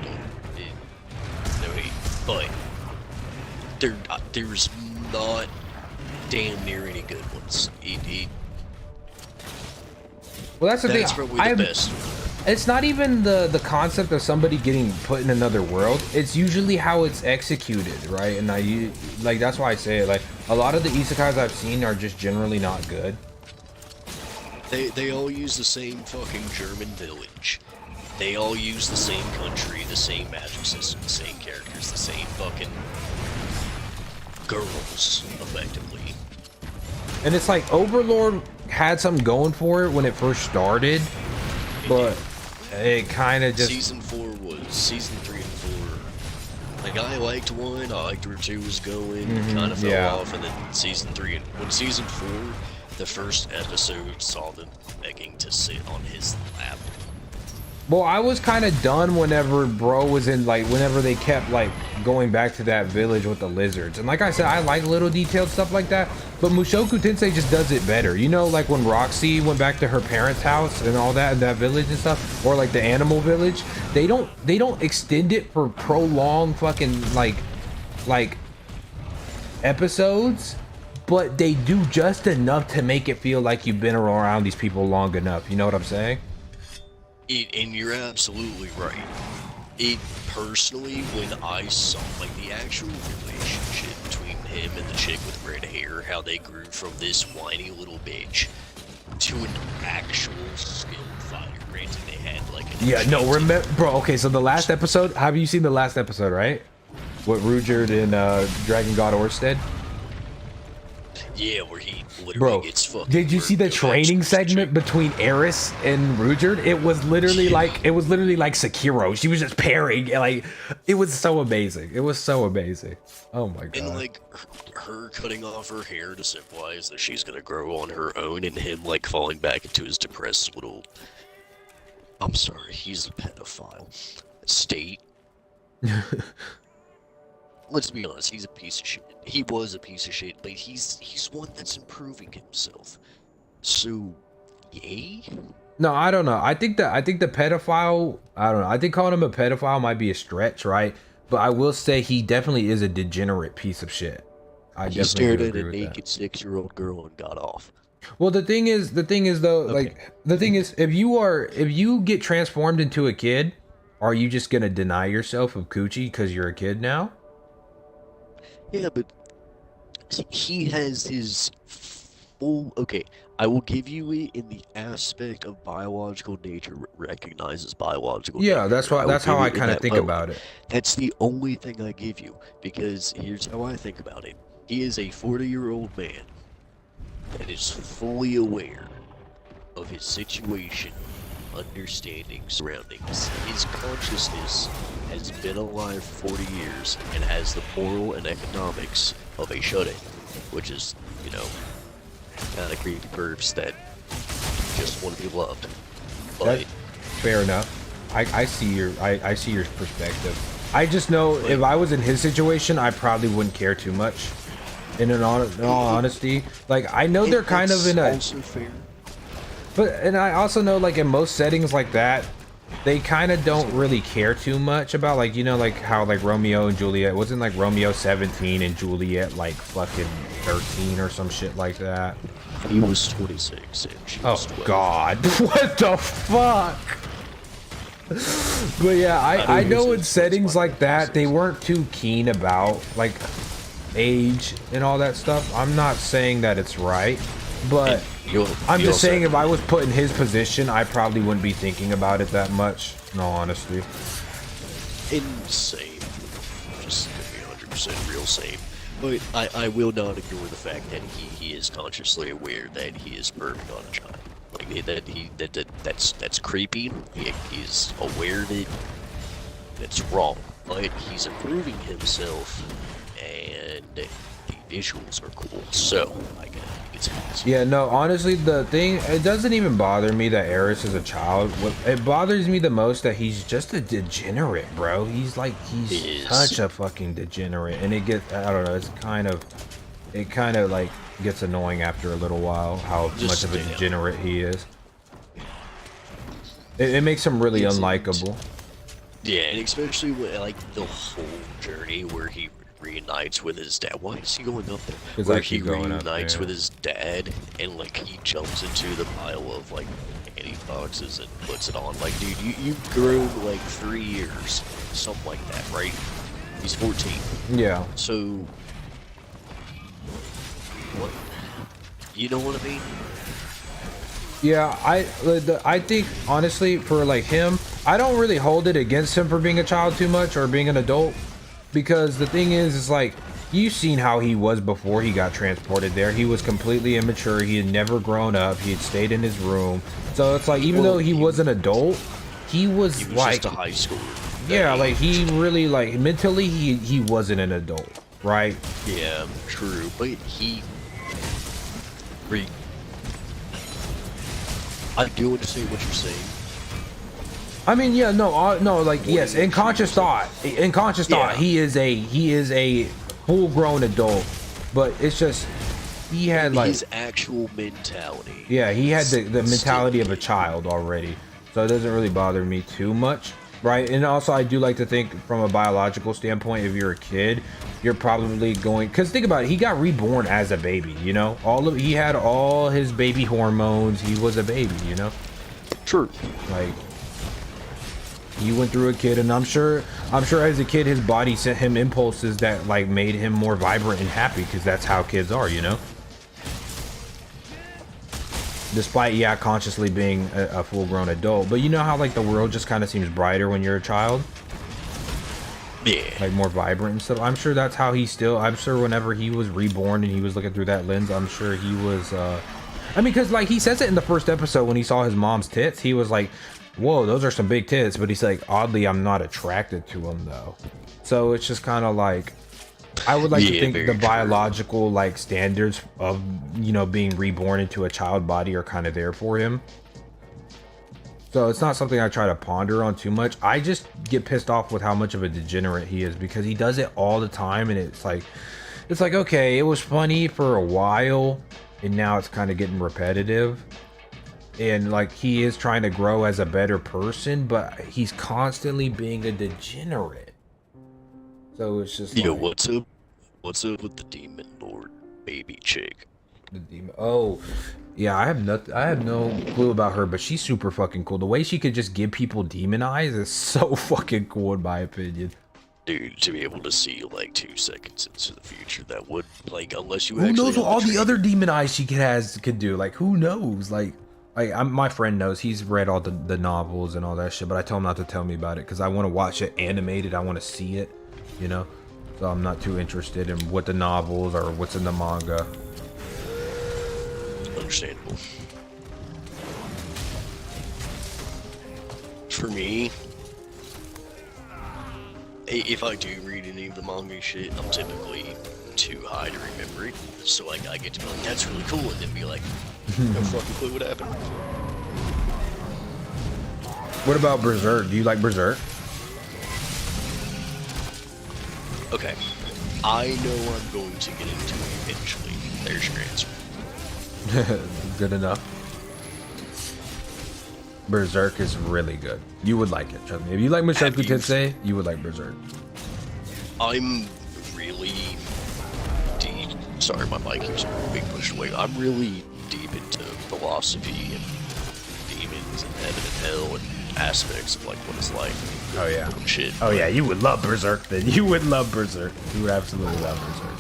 C: no hate, but there's not damn near any good ones.
A: Well, that's the thing.
C: That's probably the best.
A: It's not even the concept of somebody getting put in another world. It's usually how it's executed, right? And that's why I say it. Like, a lot of the isekais I've seen are just generally not good.
C: They all use the same fucking German village. They all use the same country, the same magic system, the same characters, the same fucking girls, effectively.
A: And it's like Overlord had something going for it when it first started, but it kind of just...
C: Season 3 and 4. Like, I liked 1, I liked where 2 was going, kind of fell off, and then Season 3, and when Season 4, the first episode saw them begging to sit on his lap.
A: Well, I was kind of done whenever bro was in, like, whenever they kept, like, going back to that village with the lizards. And like I said, I like little detailed stuff like that, but Mushoku Tensei just does it better. You know, like when Roxy went back to her parents' house and all that in that village and stuff, or like the animal village, they don't extend it for prolonged fucking, like episodes, but they do just enough to make it feel like you've been around these people long enough. You know what I'm saying?
C: And you're absolutely right. It personally, when I saw like the actual relationship between him and the chick with red hair, how they grew from this whiny little bitch to an actual skilled fighter. Granted, they had like
A: remember, bro. Okay, so the last episode. Have you seen the last episode? Right, with Ruijerd and Dragon God Orsted.
C: Yeah, where he literally gets fucking.
A: Did you see the training segment between Eris and Ruijerd? It was literally like Sekiro. She was just parrying, like it was so amazing. It was so amazing. Oh my god.
C: And like her cutting off her hair to symbolize that she's gonna grow on her own, and him like falling back into his depressed little. I'm sorry, he's a pedophile. State. Let's be honest, he's a piece of shit. He was a piece of shit, but he's one that's improving himself. So, yay?
A: No, I don't know. I think the pedophile, I don't know. I think calling him a pedophile might be a stretch, right? But I will say he definitely is a degenerate piece of shit.
C: He stared at a naked 6-year-old girl and got off.
A: Well, the thing is though,
D: Okay.
A: like the thing is, if you get transformed into a kid, are you just gonna deny yourself of coochie because you're a kid now?
C: Yeah, but he has his full. Okay, I will give you it in the aspect of biological nature recognizes biological
A: Yeah, that's
C: nature.
A: why.
C: I will
A: That's how
C: give
A: I
C: it in
A: kind of
C: that
A: think
C: mode.
A: about it.
C: That's the only thing I give you because here's how I think about it. He is a 40-year-old man that is fully aware of his situation, understanding surroundings. His consciousness has been alive for 40 years and has the moral and economics of a shut-in, which is, kind of creepy perps that just want to be loved. But
A: That's fair enough. I see I see your perspective. I just know if I was in his situation, I probably wouldn't care too much. In all honesty, like I know they're kind of in a.
C: also fair.
A: But and I also know like in most settings like that, they kind of don't really care too much about like like how like Romeo and Juliet wasn't like Romeo 17 and Juliet like fucking 13 or some shit like that.
C: He was 26 and she
A: Oh
C: was 12.
A: God, what the fuck? But yeah, I know in settings like that they weren't too keen about like age and all that stuff. I'm not saying that it's right, but I'm just saying if I was put in his position, I probably wouldn't be thinking about it that much. In all honesty.
C: Insane. Just to be 100% real same. But I will not ignore the fact that he is consciously aware that he is perving on a child. Like that's creepy. He's aware that that's wrong. But he's improving himself and the visuals are cool. So I guess it's
A: Yeah, no, honestly, the thing, it doesn't even bother me that Eris is a child. What it bothers me the most that he's just a degenerate, bro. He's
C: He is.
A: such a fucking degenerate, and it gets, I don't know, it kind of like gets annoying after a little while how much of a
C: Damn.
A: degenerate he is. It makes him really
C: It's-
A: unlikable.
C: Yeah, and especially with, like the whole journey where he reunites with his dad. Why is he going up there?
A: 'Cause
C: Where
A: I
C: he
A: keep going up
C: reunites
A: there.
C: with his dad and like he jumps into the pile of like candy boxes and puts it on. Like, dude, you've grown like 3 years, something like that, right? He's 14,
A: Yeah.
C: so what? You know what I mean?
A: Yeah, I think honestly for like him, I don't really hold it against him for being a child too much or being an adult, because the thing is like you've seen how he was before he got transported there. He was completely immature. He had never grown up. He had stayed in his room. So it's like even though he was an adult, he was,
C: He was
A: like
C: just a high schooler.
A: yeah, like he really like mentally he wasn't an adult, right?
C: Yeah, true, but he. I do understand what you're saying.
A: I mean, yeah, no, like yes, in conscious thought,
C: Yeah.
A: he is a full-grown adult, but it's just he had like
C: His actual mentality.
A: yeah, he had the mentality of a
C: Still-
A: child already, so it doesn't really bother me too much, right? And also, I do like to think from a biological standpoint, if you're a kid, you're probably going because think about it, he got reborn as a baby, he had all his baby hormones, he was a baby,
C: True.
A: like. He went through a kid, and I'm sure as a kid his body sent him impulses that like made him more vibrant and happy, because that's how kids are, despite consciously being a full-grown adult. But you know how like the world just kind of seems brighter when you're a child,
C: Yeah.
A: like more vibrant and stuff. I'm sure that's how I'm sure whenever he was reborn and he was looking through that lens, I'm sure he was I mean, because like he says it in the first episode when he saw his mom's tits, he was like, whoa, those are some big tits. But he's like, oddly, I'm not attracted to them though. So it's just kind of like, I would like to
C: Yeah,
A: think
C: very
A: the
C: true.
A: biological like standards of being reborn into a child body are kind of there for him. So it's not something I try to ponder on too much. I just get pissed off with how much of a degenerate he is, because he does it all the time, and it's like okay, it was funny for a while, and now it's kind of getting repetitive. And like he is trying to grow as a better person, but he's constantly being a degenerate. So it's just
C: Yo,
A: like,
C: what's up? What's up with the demon lord baby chick?
A: The demon. Oh, yeah. I have no clue about her, but she's super fucking cool. The way she could just give people demon eyes is so fucking cool, in my opinion.
C: Dude, to be able to see like 2 seconds into the future, that would like unless you
A: Who
C: actually
A: knows
C: have
A: what all the
C: training-
A: other demon eyes she could do? Like, who knows? Like my friend knows. He's read all the novels and all that shit, but I tell him not to tell me about it because I want to watch it animated. I want to see it, you know. So I'm not too interested in what the novels or what's in the manga.
C: Understandable. For me, if I do read any of the manga shit, I'm typically too high to remember it. So like I get to be like, that's really cool, and then be like, no fucking clue what happened.
A: What about Berserk? Do you like Berserk?
C: Okay, I know I'm going to get into it eventually. There's your answer.
A: Good enough. Berserk is really good. You would like it, trust me. If you like Mushoku Tensei, you would like Berserk.
C: I'm really deep. Sorry, my mic keeps being pushed away. I'm really deep into philosophy and demons and heaven and hell and aspects of like what it's like.
A: Oh yeah.
C: Shit.
A: Oh yeah, you would love Berserk then. You would love Berserk. You would absolutely love Berserk.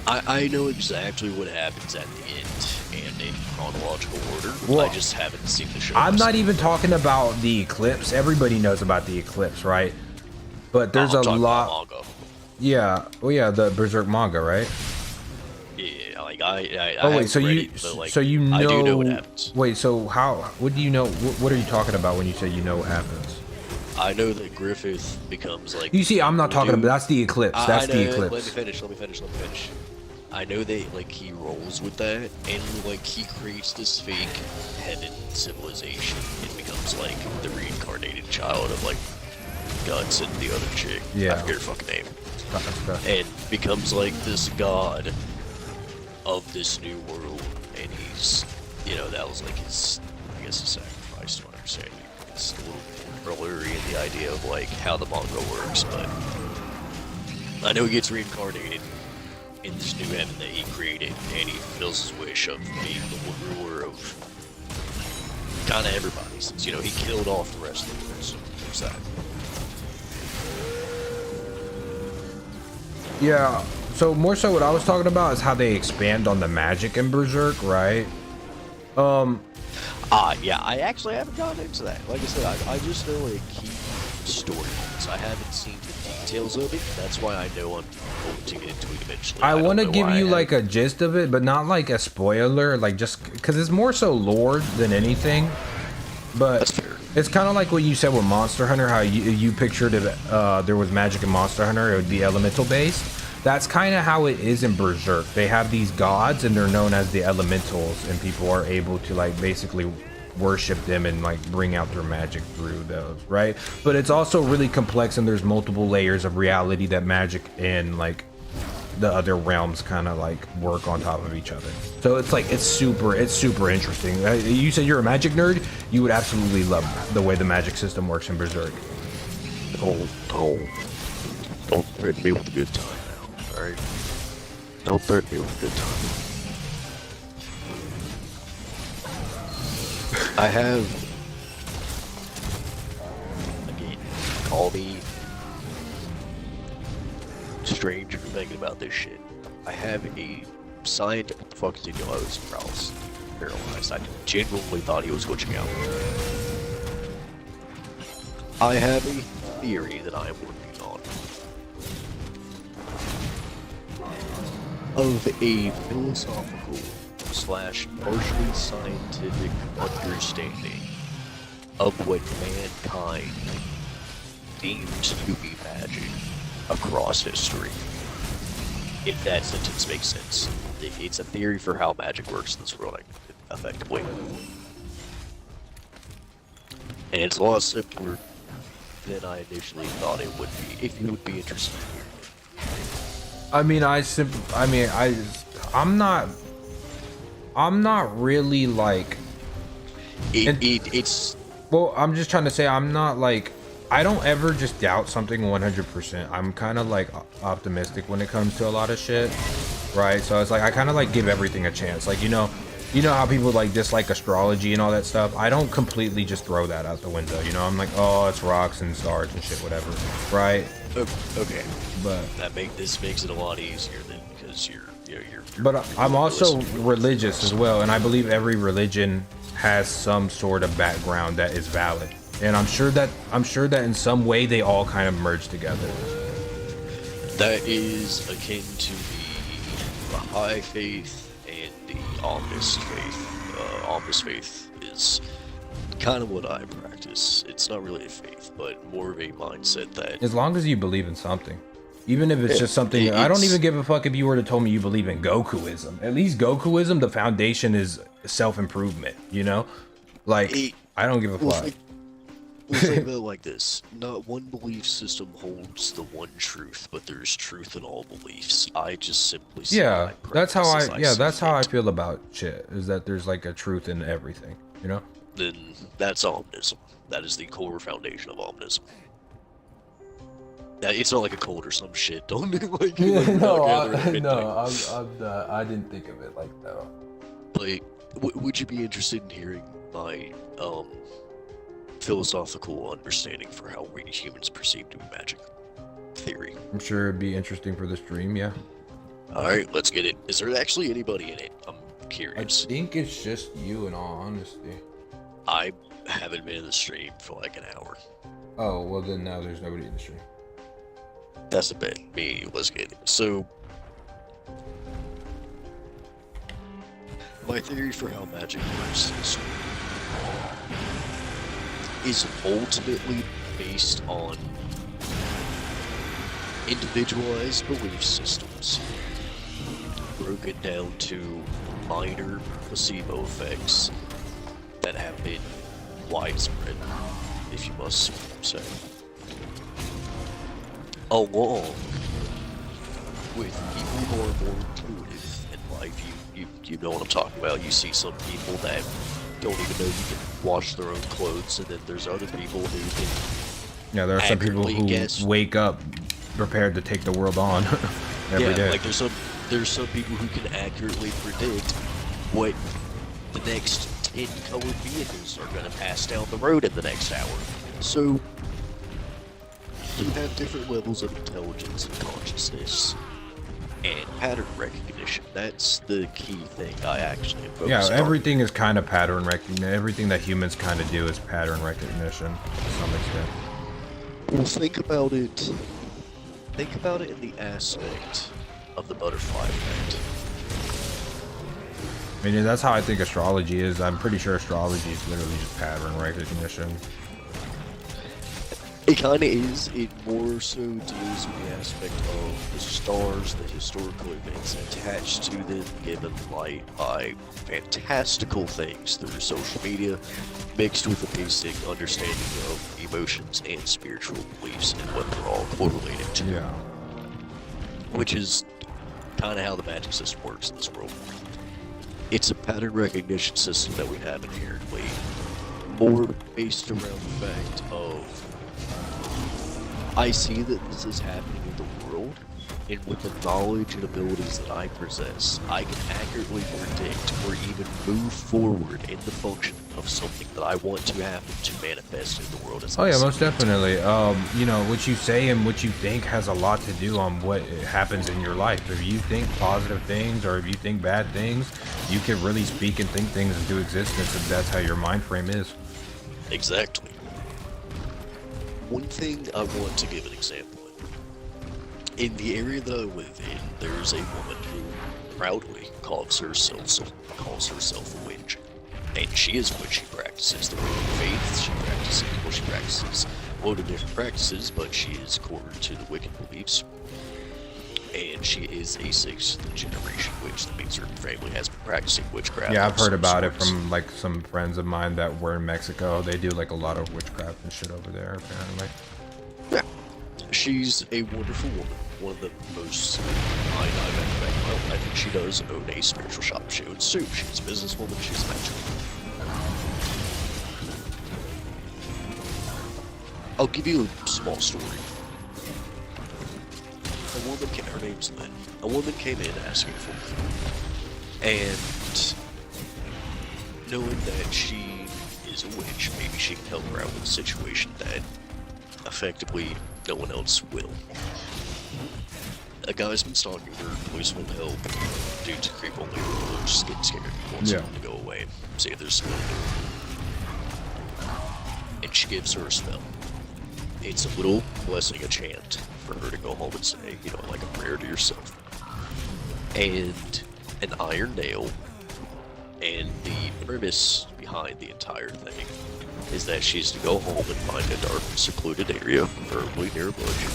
C: I know exactly what happens at the end and in chronological order.
A: Well,
C: I just haven't seen the show.
A: I'm not even talking about the eclipse. Everybody knows about the eclipse, right? But there's
C: I'm
A: a
C: talking
A: lot.
C: about manga.
A: Yeah. Oh yeah, the Berserk manga, right?
C: Yeah, like I
A: Oh wait,
C: haven't
A: so
C: read
A: you
C: it, but, like,
A: so you know,
C: I do know what happens.
A: Wait, so how? What do you know? What are you talking about when you say you know what happens?
C: I know that Griffith becomes like.
A: You see, I'm not talking about. That's the eclipse. That's
C: I know,
A: the eclipse.
C: Let me finish. I know that like he rolls with that, and like he creates this fake heaven civilization. It becomes like the reincarnated child of like Guts and the other chick.
A: Yeah.
C: I forget her fucking name.
A: Okay.
C: And becomes like this god of this new world, and he's, you know, that was like his, I guess, his sacrifice to my understanding. It's a little blurry in the idea of like how the manga works, but I know he gets reincarnated in this new heaven that he created, and he fulfills his wish of being the ruler of kind of everybody, since, you know, he killed off the rest of the world, so there's that.
A: Yeah. So more so, what I was talking about is how they expand on the magic in Berserk, right?
C: Yeah, I actually haven't gotten into that. Like I said, I just know like key storylines. I haven't seen the details of it. That's why I know I'm going to get into it eventually.
A: I want to
C: don't know
A: give
C: why
A: you
C: I
A: like a gist of it, but not like a spoiler, like just because it's more so lore than anything. But
C: That's fair.
A: it's kind of like what you said with Monster Hunter, how you pictured it. There was magic in Monster Hunter; it would be elemental based. That's kind of how it is in Berserk. They have these gods, and they're known as the elementals, and people are able to like basically worship them and like bring out their magic through those, right? But it's also really complex, and there's multiple layers of reality that magic and like the other realms kind of like work on top of each other. So it's like it's super interesting. You said you're a magic nerd. You would absolutely love the way the magic system works in Berserk.
C: Don't threaten me with a good time now, alright? Don't threaten me with a good time. I have, again, call me strange for thinking about this shit. I have a scientist. What the fuck is he doing? Oh, it's paralyzed. I genuinely thought he was glitching out. I have a theory that I am working on of a philosophical / partially scientific understanding of what mankind deems to be magic across history. If that sentence makes sense. It's a theory for how magic works in this world, effectively. And it's a lot simpler than I initially thought it would be, if you would be interested in hearing it.
A: I mean, I'm not really like.
C: It's
A: Well, I'm just trying to say I'm not like. I don't ever just doubt something 100%. I'm kind of like optimistic when it comes to a lot of shit. right? So it's like I kind of like give everything a chance. Like, you know how people like dislike astrology and all that stuff. I don't completely just throw that out the window. You know, I'm like, oh, it's rocks and stars and shit, whatever, right?
C: Okay,
A: But
C: this makes it a lot easier then, because you're
A: but I'm also religious as well, and I believe every religion has some sort of background that is valid. And I'm sure that in some way they all kind of merge together.
C: That is akin to the Baha'i faith and the Omnis faith. Omnis faith is kind of what I practice. It's not really a faith, but more of a mindset that...
A: As long as you believe in something. Even if it's just something... I don't even give a fuck if you were to tell me you believe in Gokuism. At least Gokuism, the foundation is self-improvement, you know? Like, I don't give a fuck.
C: We'll think about it like this. Not one belief system holds the one truth, but there's truth in all beliefs. I just simply say
A: Yeah, that's how
C: that's
A: how I feel about shit, is that there's like a truth in everything, you know?
C: Then that's Omnism. That is the core foundation of Omnism. It's not like a cult or some shit. Don't like
A: I didn't think of it like that.
C: Like, would you be interested in hearing my philosophical understanding for how we humans perceive to be magic theory?
A: I'm sure it'd be interesting for the stream, yeah.
C: All right, let's get it. Is there actually anybody in it? I'm
A: I
C: curious.
A: think it's just you, in all honesty.
C: I haven't been in the stream for like an hour.
A: Oh, well then now there's nobody in the stream.
C: That's a bit. Let's get it. So, my theory for how magic works is ultimately based on individualized belief systems, broken down to minor placebo effects that have been widespread, if you must say, along with people who are more intuitive in life. You know what I'm talking about. You see some people that don't even know you can wash their own clothes, and then there's other people who can...
A: Yeah, there are some people who wake up prepared to take the world on every day.
C: Like there's some people who can accurately predict what the next 10 colored vehicles are going to pass down the road in the next hour. So you have different levels of intelligence and consciousness and pattern recognition. That's the key thing I actually focus on.
A: Yeah, everything is kind of pattern recognition. Everything that humans kind of do is pattern recognition to some extent.
C: Well, think about it in the aspect of the butterfly effect.
A: I mean, that's how I think astrology is. I'm pretty sure astrology is literally just pattern recognition.
C: It kind of is. It more so deals with the aspect of the stars, the historical events attached to them, given light by fantastical things through social media, mixed with a basic understanding of emotions and spiritual beliefs and what they're all correlated to.
A: Yeah.
C: Which is kind of how the magic system works in this world. It's a pattern recognition system that we have inherently, more based around the fact of, I see that this is happening in the world, and with the knowledge and abilities that I possess, I can accurately predict or even move forward in the function of something that I want to happen to manifest in the world as
A: Oh yeah, most definitely. You know, what you say and what you think has a lot to do on what happens in your life. If you think positive things or if you think bad things, you can really speak and think things into existence if that's how your mind frame is.
C: Exactly. One thing I want to give an example in the area that I live in, there's a woman who proudly calls herself a witch. And she is a witch. She practices the Wiccan faith. She practices a load of different practices, but she is core to the Wiccan beliefs. And she is a 6th generation witch. That means her family has been practicing witchcraft.
A: Yeah, I've heard about it from like some friends of mine that were in Mexico. They do like a lot of witchcraft and shit over there, apparently.
C: Yeah. She's a wonderful woman. One of the most kind I've ever met in my life. I think she does own a spiritual shop. She owns soup. She's a businesswoman. She's a magic. I'll give you a small story. her name's Lynn. A woman came in asking for money. And knowing that she is a witch, maybe she can help her out with a situation that effectively no one else will. A guy's been stalking her, police won't help, dude's a creep only, just getting scared, wants someone to go away, see if there's someone new. And she gives her a spell. It's a little blessing, a chant, for her to go home and say, you know, like a prayer to yourself. And an iron nail, and the premise behind the entire thing is that she's to go home and find a dark, secluded area, preferably near a bush,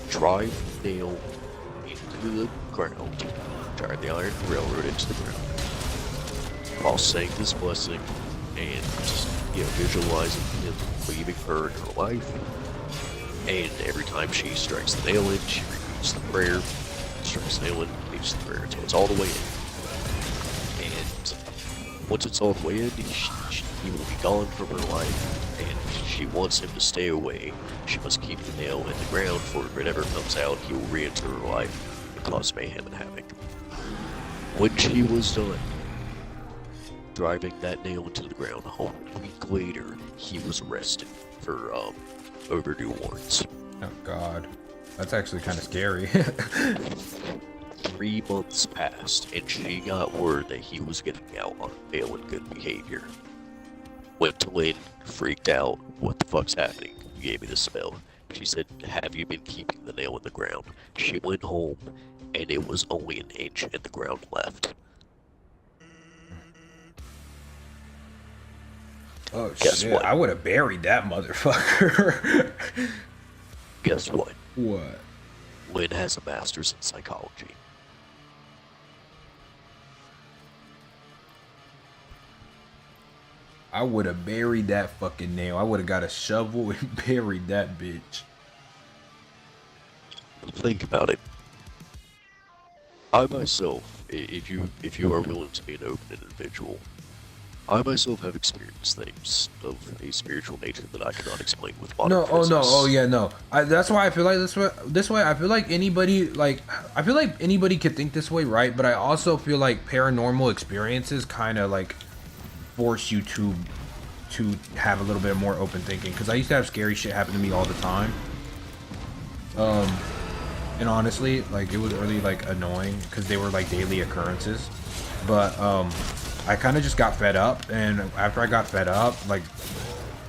C: drive the nail into the ground, drive the iron railroad into the ground, while saying this blessing and, you know, visualizing him leaving her in her life. And every time she strikes the nail in, she repeats the prayer, strikes the nail in, repeats the prayer until it's all the way in. And once it's all the way in, he will be gone from her life, and she wants him to stay away. She must keep the nail in the ground, for whenever it comes out, he will re-enter her life and cause mayhem and havoc. When she was done driving that nail into the ground, a week later, he was arrested for overdue warrants.
A: Oh god. That's actually kind of scary.
C: 3 months passed, and she got word that he was getting out on bail and good behavior. Went to Lynn, freaked out. What the fuck's happening? You gave me the spell. She said, have you been keeping the nail in the ground? She went home, and it was only an inch in the ground left.
A: Oh
C: Guess
A: shit,
C: what?
A: I would have buried that motherfucker.
C: Guess what?
A: What?
C: Lynn has a master's in psychology.
A: I would have buried that fucking nail. I would have got a shovel and buried that bitch.
C: Think about it. I myself, if you are willing to be an open individual, I myself have experienced things of a spiritual nature that I cannot explain with modern physics.
A: That's why I feel like this way. I feel like anybody could think this way, right? But I also feel like paranormal experiences kind of like force you to have a little bit more open thinking. Because I used to have scary shit happen to me all the time. And honestly, like it was really like annoying because they were like daily occurrences. But I kind of just got fed up, and after I got fed up, like,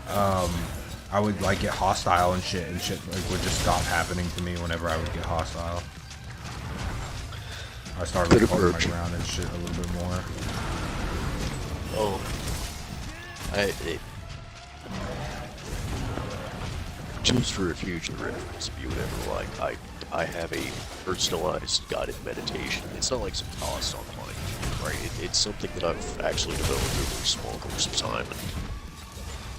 A: I would like get hostile and shit like would just stop happening to me whenever I would get hostile. I started like holding my ground and shit a little bit more.
C: Oh, just for a future reference, if you would ever like, I have a personalized guided meditation. It's not like some toss on money, right? It's something that I've actually developed over a small course of time. And,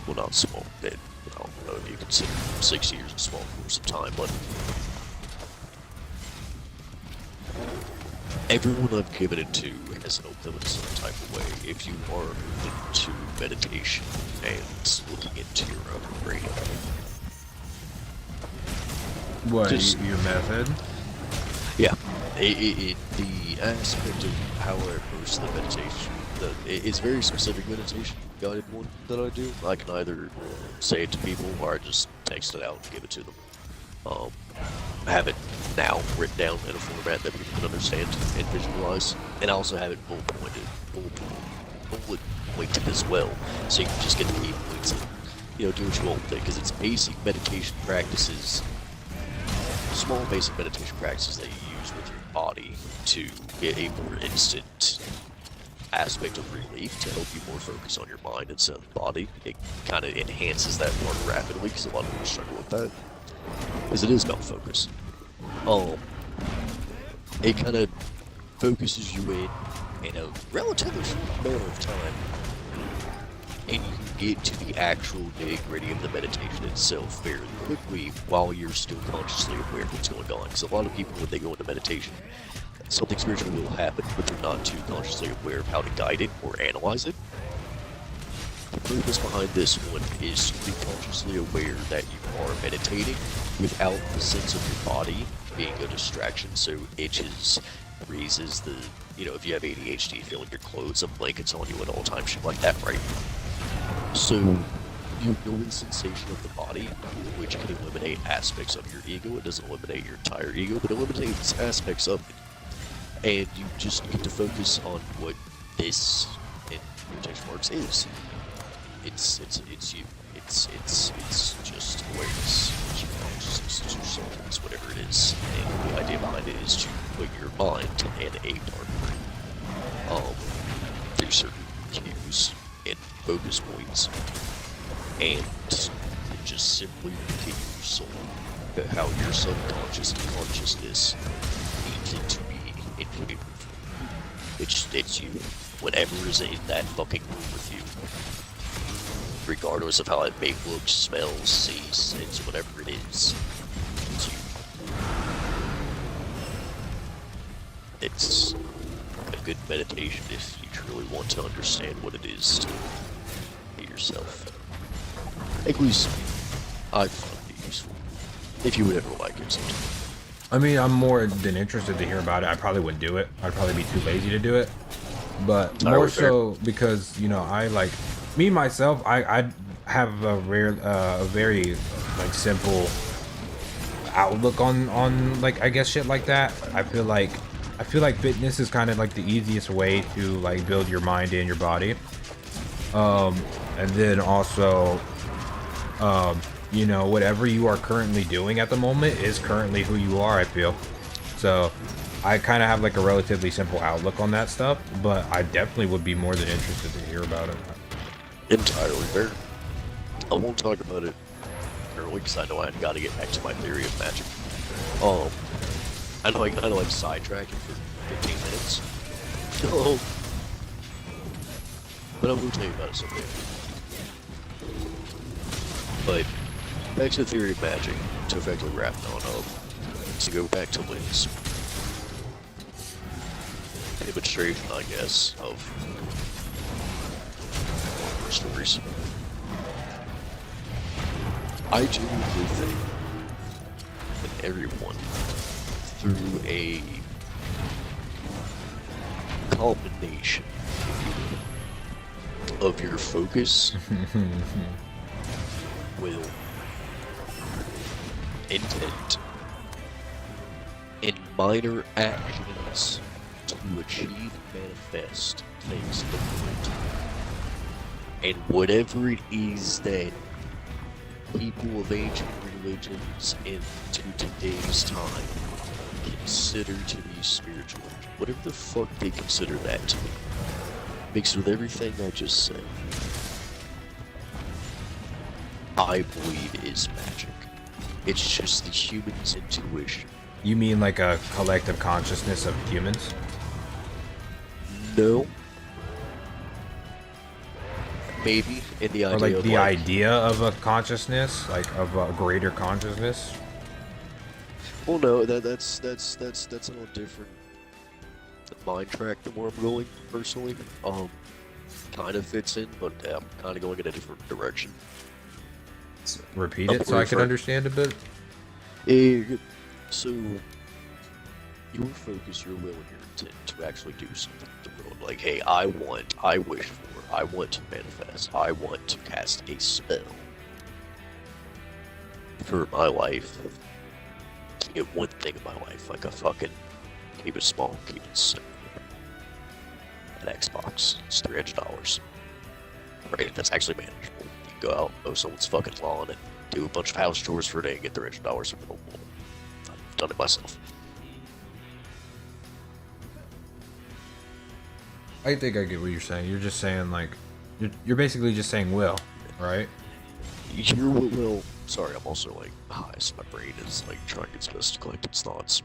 C: well, not small, I don't know if you consider 6 years a small course of time, but everyone I've given it to has helped them in some type of way. If you are into meditation and looking into your own brain.
A: What,
C: Just,
A: your method?
C: Yeah. The aspect of how I approach the meditation, it's very specific meditation, guided one that I do. I can either say it to people or I just text it out and give it to them. I have it now written down in a format that people can understand and visualize, and I also have it bullet pointed as well, so you can just get the key points and, you know, do what you want with it, because it's basic meditation practices, small basic meditation practices that you use with your body to get a more instant aspect of relief to help you more focus on your mind instead of the body. It kind of enhances that more rapidly, because a lot of people struggle with that, because it is about focus. It kind of focuses you in a relatively short amount of time, and you can get to the actual nitty-gritty of the meditation itself fairly quickly while you're still consciously aware of what's going on. Because a lot of people, when they go into meditation, something spiritual will happen, but they're not too consciously aware of how to guide it or analyze it. The purpose behind this one is to be consciously aware that you are meditating without the sense of your body being a distraction. So itches, raises the, you know, if you have ADHD, feeling your clothes and blankets on you at all times, shit like that, right? So you know the sensation of the body, which can eliminate aspects of your ego. It doesn't eliminate your entire ego, but it eliminates aspects of it. And you just get to focus on what this, in quotation marks, is. It's you. It's just awareness. It's your consciousness. It's your soul. It's whatever it is. And the idea behind it is to put your mind in a dark room. Through certain cues and focus points. And just simply look at your soul. How your subconscious and consciousness needs it to be in favor of you. It's you. Whatever is in that fucking room with you. Regardless of how it may look, smells, sees, it's whatever it is. It's you. It's a good meditation if you truly want to understand what it is to be yourself. At least, I found it useful. If you would ever like it sometime.
A: I mean, I'm more than interested to hear about it. I probably wouldn't do it. I'd probably be too lazy to do it. But more so because, you know, I like me myself. I have a very like simple outlook on like, I guess, shit like that. I feel like fitness is kind of like the easiest way to like build your mind and your body. And then also, you know, whatever you are currently doing at the moment is currently who you are, I feel. So I kind of have like a relatively simple outlook on that stuff, but I definitely would be more than interested to hear about it.
C: Entirely fair. I won't talk about it early because I know I've got to get back to my theory of magic. I know I'm sidetracking for 15 minutes. But I will tell you about it someday. But back to the theory of magic, to effectively wrap it on up, to go back to Lynn's demonstration, I guess, of her stories. I genuinely think that everyone, through a combination, if you will, of your focus, will, intent, and minor actions to achieve and manifest things different. And whatever it is that people of ancient religions into today's time consider to be spiritual, whatever the fuck they consider that to be, mixed with everything I just said, I believe is magic. It's just the human's intuition.
A: You mean like a collective consciousness of humans?
C: No. Maybe in the idea
A: Or like
C: of
A: the idea of a consciousness, like of a greater consciousness?
C: Well, no, that's a little different mind track than where I'm going personally. Kind of fits in, but I'm kind of going in a different direction.
A: Repeat it so I can understand a bit.
C: So, your focus, your will, and your intent to actually do something in the world. Like, hey, I wish for, I want to manifest, I want to cast a spell for my life. To get one thing in my life, like a fucking, keep it small, keep it simple. An Xbox, it's $300. Right, that's actually manageable. You can go out, mow someone's fucking lawn, and do a bunch of house chores for a day and get $300 for no more. I've done it myself.
A: I think I get what you're saying. You're just saying like, you're basically just saying will, right?
C: Your will. Sorry, I'm also like high, so my brain is like trying its best to collect its thoughts.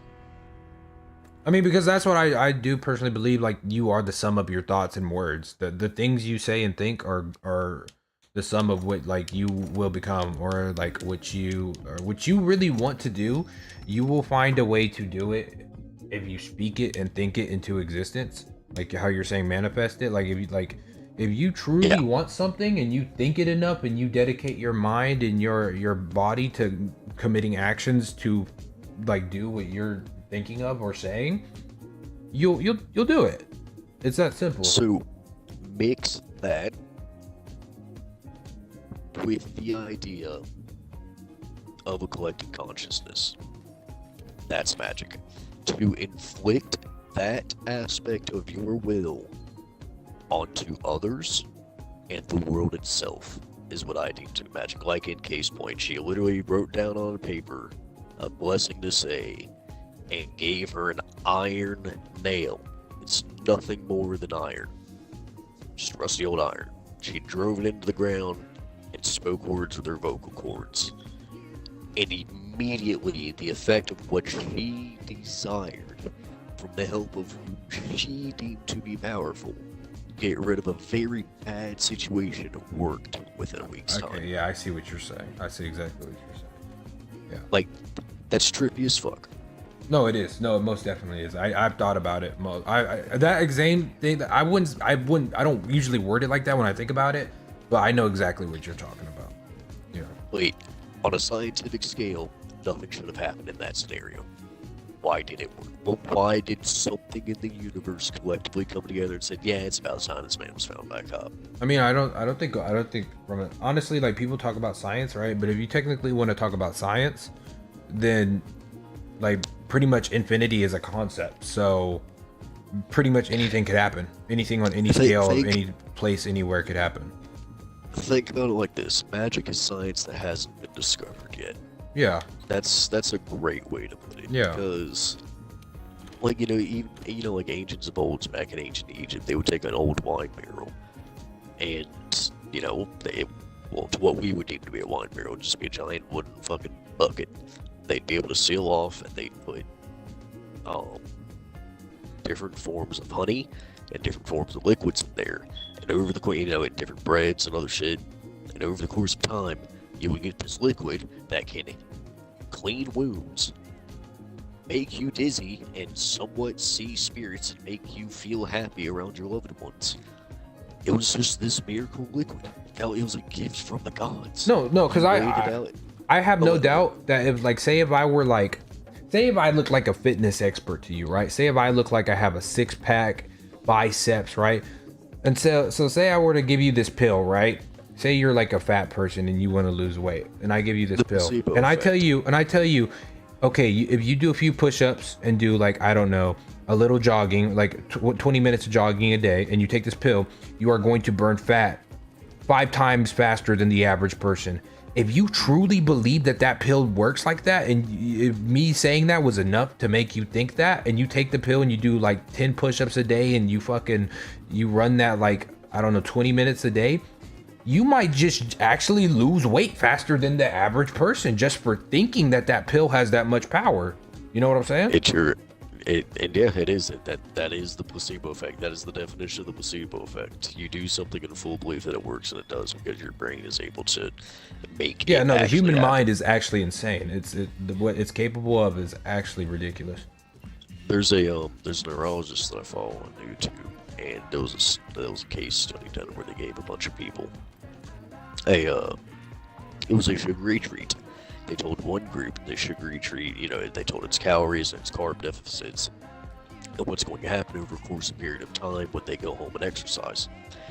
A: I mean, because that's what I do personally believe. Like, you are the sum of your thoughts and words. The things you say and think are the sum of what like you will become, or like what you really want to do. You will find a way to do it if you speak it and think it into existence. Like how you're saying, manifest it. Like If you truly
C: Yeah.
A: want something and you think it enough and you dedicate your mind and your body to committing actions to like do what you're thinking of or saying, you'll do it. It's that simple.
C: So mix that with the idea of a collective consciousness. That's magic. To inflict that aspect of your will onto others and the world itself is what I deem to be magic. Like in Case Point, she literally wrote down on a paper a blessing to say and gave her an iron nail. It's nothing more than iron. Just rusty old iron. She drove it into the ground and spoke words with her vocal cords. And immediately the effect of what she desired from the help of who she deemed to be powerful, get rid of a very bad situation, worked within a week's time.
A: Okay, yeah, I see what you're saying. I see exactly what you're saying. Yeah.
C: Like, that's trippy as fuck.
A: No, it is. No, it most definitely is. I've thought about it. That exam thing. That I don't usually word it like that when I think about it, but I know exactly what you're talking about. Yeah.
C: Wait, on a scientific scale, nothing should have happened in that scenario. Why did it work? Well, why did something in the universe collectively come together and said, "Yeah, it's about time this man was found back up"?
A: I mean, I don't think from it. Honestly, like people talk about science, right? But if you technically want to talk about science, then like pretty much infinity is a concept. So pretty much anything could happen. Anything on any scale of any place, anywhere could happen.
C: Think about it like this: magic is science that hasn't been discovered yet.
A: Yeah.
C: That's a great way to put it.
A: Yeah.
C: Because, like even like ancients of old, back in ancient Egypt, they would take an old wine barrel, and to what we would deem to be a wine barrel, just be a giant wooden fucking bucket. They'd be able to seal off, and they'd put different forms of honey and different forms of liquids in there, and over the and different breads and other shit, and over the course of time, you would get this liquid that can clean wounds, make you dizzy, and somewhat see spirits and make you feel happy around your loved ones. It was just this miracle liquid. It was a gift from the gods.
A: No, because I have no doubt that if like say if I look like a fitness expert to you, right? Say if I look like I have a 6-pack, biceps, right? And so say I were to give you this pill, right? Say you're like a fat person and you want to lose weight, and I give you this pill, and I tell you, okay, if you do a few push-ups and do like, I don't know, a little jogging, like 20 minutes of jogging a day, and you take this pill, you are going to burn fat 5 times faster than the average person. If you truly believe that pill works like that, and if me saying that was enough to make you think that, and you take the pill and you do like 10 push-ups a day and you run that like, I don't know, 20 minutes a day, you might just actually lose weight faster than the average person just for thinking that pill has that much power. You know what I'm saying?
C: It is. That is the placebo effect. That is the definition of the placebo effect. You do something in full belief that it works, and it does, because your brain is able to make.
A: Yeah, no, the human mind is actually insane. What it's capable of is actually ridiculous.
C: There's a neurologist that I follow on YouTube, and there was a case study done where they gave a bunch of people it was a sugary treat. They told one group the sugary treat, they told its calories and its carb deficits, and what's going to happen over a course of period of time when they go home and exercise.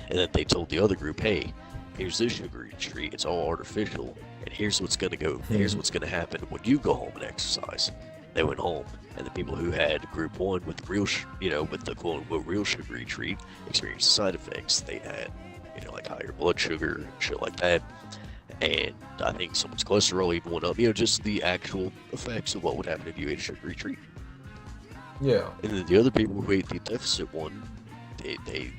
C: And then they told the other group, hey, here's this sugary treat, it's all artificial, and here's what's going to happen when you go home and exercise. They went home, and the people who had group 1 with the real, with the quote-unquote real sugary treat experienced side effects. They had, like higher blood sugar and shit like that. And I think someone's cholesterol even went up, just the actual effects of what would happen if you ate a sugary treat.
A: Yeah.
C: And then the other people who ate the deficit one, they